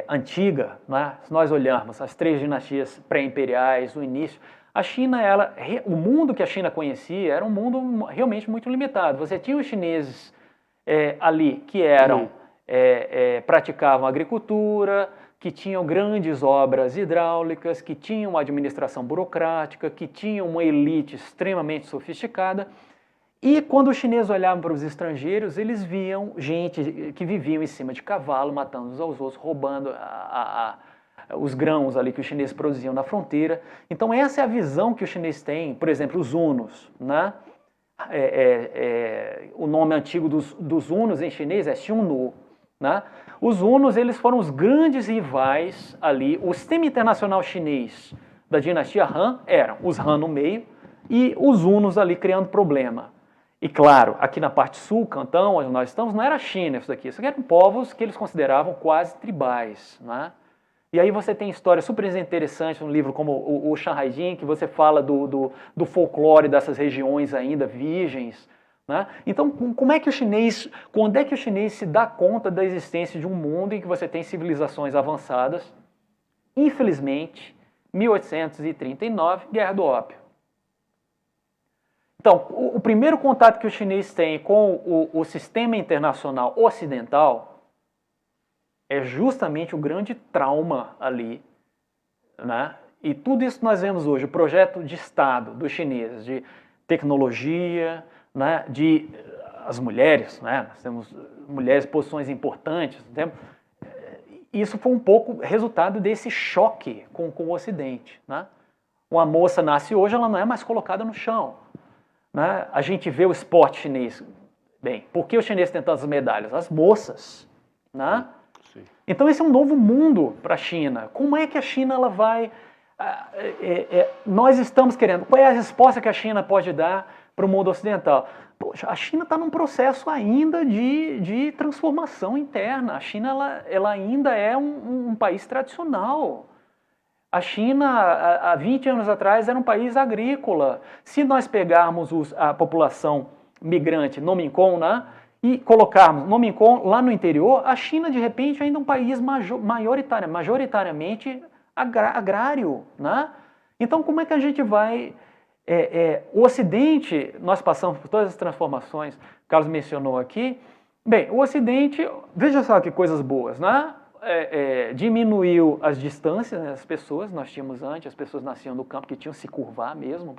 antiga, né? Se nós olharmos as 3 dinastias pré-imperiais, o início, a China, o mundo que a China conhecia era um mundo realmente muito limitado. Você tinha os chineses ali que praticavam agricultura, que tinham grandes obras hidráulicas, que tinham uma administração burocrática, que tinham uma elite extremamente sofisticada. E quando os chineses olhavam para os estrangeiros, eles viam gente que viviam em cima de cavalo, matando uns aos outros, roubando os grãos ali que os chineses produziam na fronteira. Então essa é a visão que os chineses têm, por exemplo, os hunos, né? O nome antigo dos hunos em chinês é Xiongnu, né? Os hunos eles foram os grandes rivais ali. O sistema internacional chinês da dinastia Han eram os Han no meio e os hunos ali criando problema. E claro, aqui na parte sul, Cantão, onde nós estamos, não era a China isso daqui. Isso aqui eram povos que eles consideravam quase tribais, né? E aí você tem histórias super interessantes num livro como o Shanhai Jin, que você fala do folclore dessas regiões ainda virgens, né? Então, quando é que o chinês se dá conta da existência de um mundo em que você tem civilizações avançadas? Infelizmente, 1839, Guerra do Ópio. Então, o primeiro contato que o chinês tem com o sistema internacional ocidental é justamente o grande trauma ali, né? E tudo isso que nós vemos hoje, o projeto de Estado dos chineses, de tecnologia, né? De as mulheres, né? Nós temos mulheres em posições importantes, isso foi um pouco resultado desse choque com o Ocidente, né? Uma moça nasce hoje, ela não é mais colocada no chão, né? A gente vê o esporte chinês. Bem, por que os chineses têm tantas medalhas? As moças, né? Sim. Então esse é um novo mundo para a China. Como é que a China ela vai... nós estamos querendo... Qual é a resposta que a China pode dar para o mundo ocidental? Poxa, a China está num processo ainda de transformação interna. A China ela ainda é um país tradicional. A China, há 20 anos atrás, era um país agrícola. Se nós pegarmos a população migrante no Minkong, né, e colocarmos no Minkong, lá no interior, a China, de repente, ainda é um país majoritariamente agrário. Né? Então, como é que a gente vai... o Ocidente, nós passamos por todas as transformações, o Carlos mencionou aqui. Bem, o Ocidente, veja só que coisas boas, né? Diminuiu as distâncias, né, das pessoas. Nós tínhamos antes, as pessoas nasciam no campo que tinham que se curvar mesmo.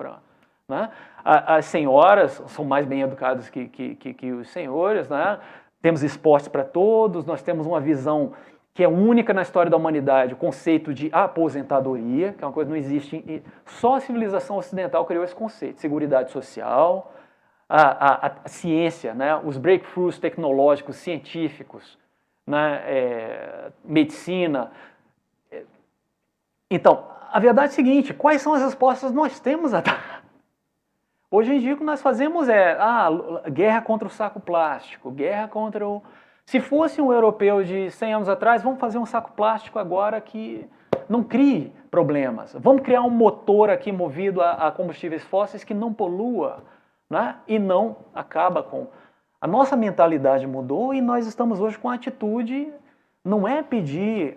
Né? As senhoras são mais bem educadas que os senhores. Né? Temos esportes para todos, nós temos uma visão que é única na história da humanidade, o conceito de aposentadoria, que é uma coisa que não existe, só a civilização ocidental criou esse conceito, seguridade social, a ciência, né? Os breakthroughs tecnológicos, científicos, né? Medicina. Então, a verdade é a seguinte, quais são as respostas que nós temos a dar? Hoje em dia o que nós fazemos é guerra contra o saco plástico, guerra contra o... Se fosse um europeu de 100 anos atrás, vamos fazer um saco plástico agora que não crie problemas. Vamos criar um motor aqui movido a combustíveis fósseis que não polua, né? E não acaba com... A nossa mentalidade mudou e nós estamos hoje com a atitude... Não é pedir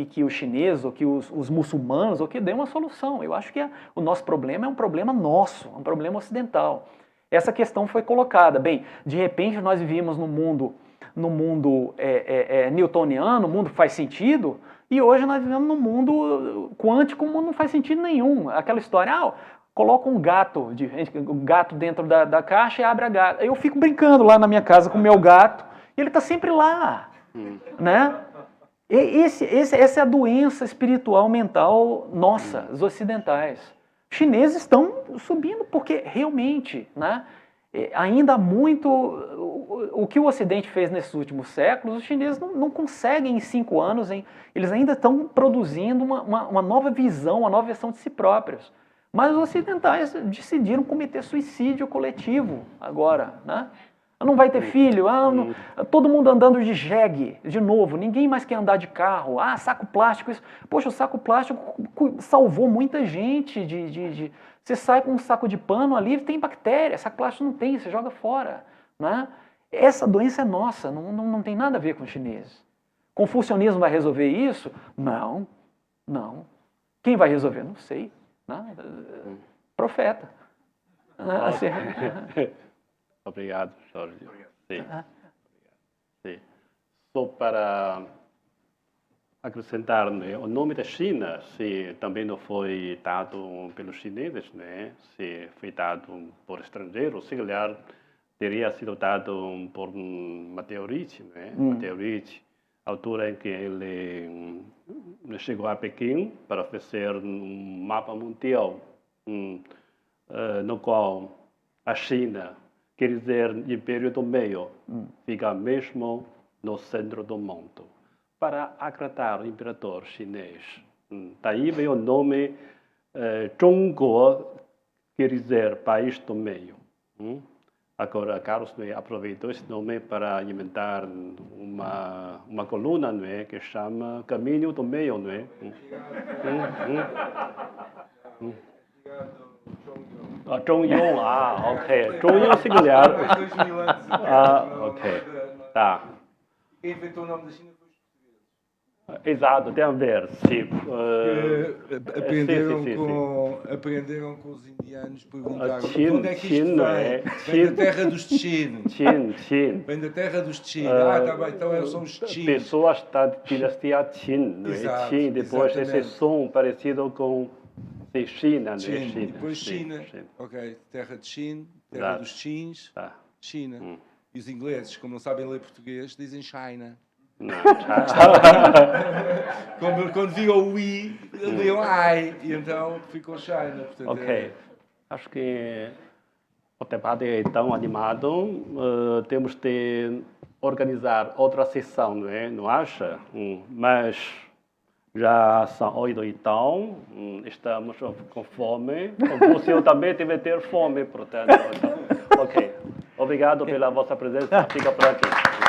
que os chineses ou que os muçulmanos ou que dêem uma solução. Eu acho que o nosso problema é um problema nosso, um problema ocidental. Essa questão foi colocada. Bem, de repente nós vivíamos no mundo newtoniano, o mundo faz sentido, e hoje nós vivemos num mundo quântico, o mundo não faz sentido nenhum. Aquela história, coloca um gato dentro da caixa e abre a gata. Eu fico brincando lá na minha casa com o meu gato, e ele está sempre lá. Né? Essa é a doença espiritual mental nossa, os ocidentais. Os chineses estão subindo porque realmente, né, ainda há muito... O que o Ocidente fez nesses últimos séculos, os chineses não conseguem em 5 anos, eles ainda estão produzindo uma nova visão, uma nova versão de si próprios. Mas os ocidentais decidiram cometer suicídio coletivo agora, né? Não vai ter filho, todo mundo andando de jegue, de novo, ninguém mais quer andar de carro, saco plástico, isso. Poxa, o saco plástico salvou muita gente, você sai com um saco de pano ali, tem bactéria, saco plástico não tem, você joga fora. Né? Essa doença é nossa, não tem nada a ver com os chineses. Confucionismo vai resolver isso? Não. Quem vai resolver? Não sei. Né? Profeta. Assim. Obrigado, Jorge. Sim. Sim. Só para acrescentar, né, o nome da China também não foi dado pelos chineses, né? Se foi dado por estrangeiros, se calhar teria sido dado por Meteorite, né? Meteorite, a altura em que ele chegou a Pequim para fazer um mapa mundial, no qual a China, quer dizer, Império do Meio, fica mesmo no centro do mundo, para agradar o imperador chinês. Daí veio o nome Zhongguo, quer dizer, país do meio. Agora, Carlos aproveitou esse nome para inventar uma coluna, não é, que chama Caminho do Meio, não é? Zhongyong, ok. Zhongyong se calhar. 2000 anos. Ok. Tá. Quem inventou o nome da China foi os portugueses. Exato, tem a ver, sim. Aprenderam, sim. aprenderam com os indianos, perguntaram Chin, onde é que isto Chin, vem? é? Vem da terra dos Chin. Chin. Vem da terra dos Chin. Tá bem, então são os Chin. Pessoas da dinastia Qin, não é? Exato, Qin, depois exatamente. esse som parecido com China, não é? Chin. E depois sim, China. sim. Ok, terra de Chin, terra Exato. dos Chins, Tá. China. E os ingleses, como não sabem ler português, dizem China. Não, Quando viam o I, liam I. E então ficou China. Portanto, ok. Acho que o debate é tão animado, temos de organizar outra sessão, não é? Não acha? Mas já são 8 e tal, estamos com fome. O senhor também deve ter fome, portanto. Ok. Obrigado pela vossa presença. Fica por aqui.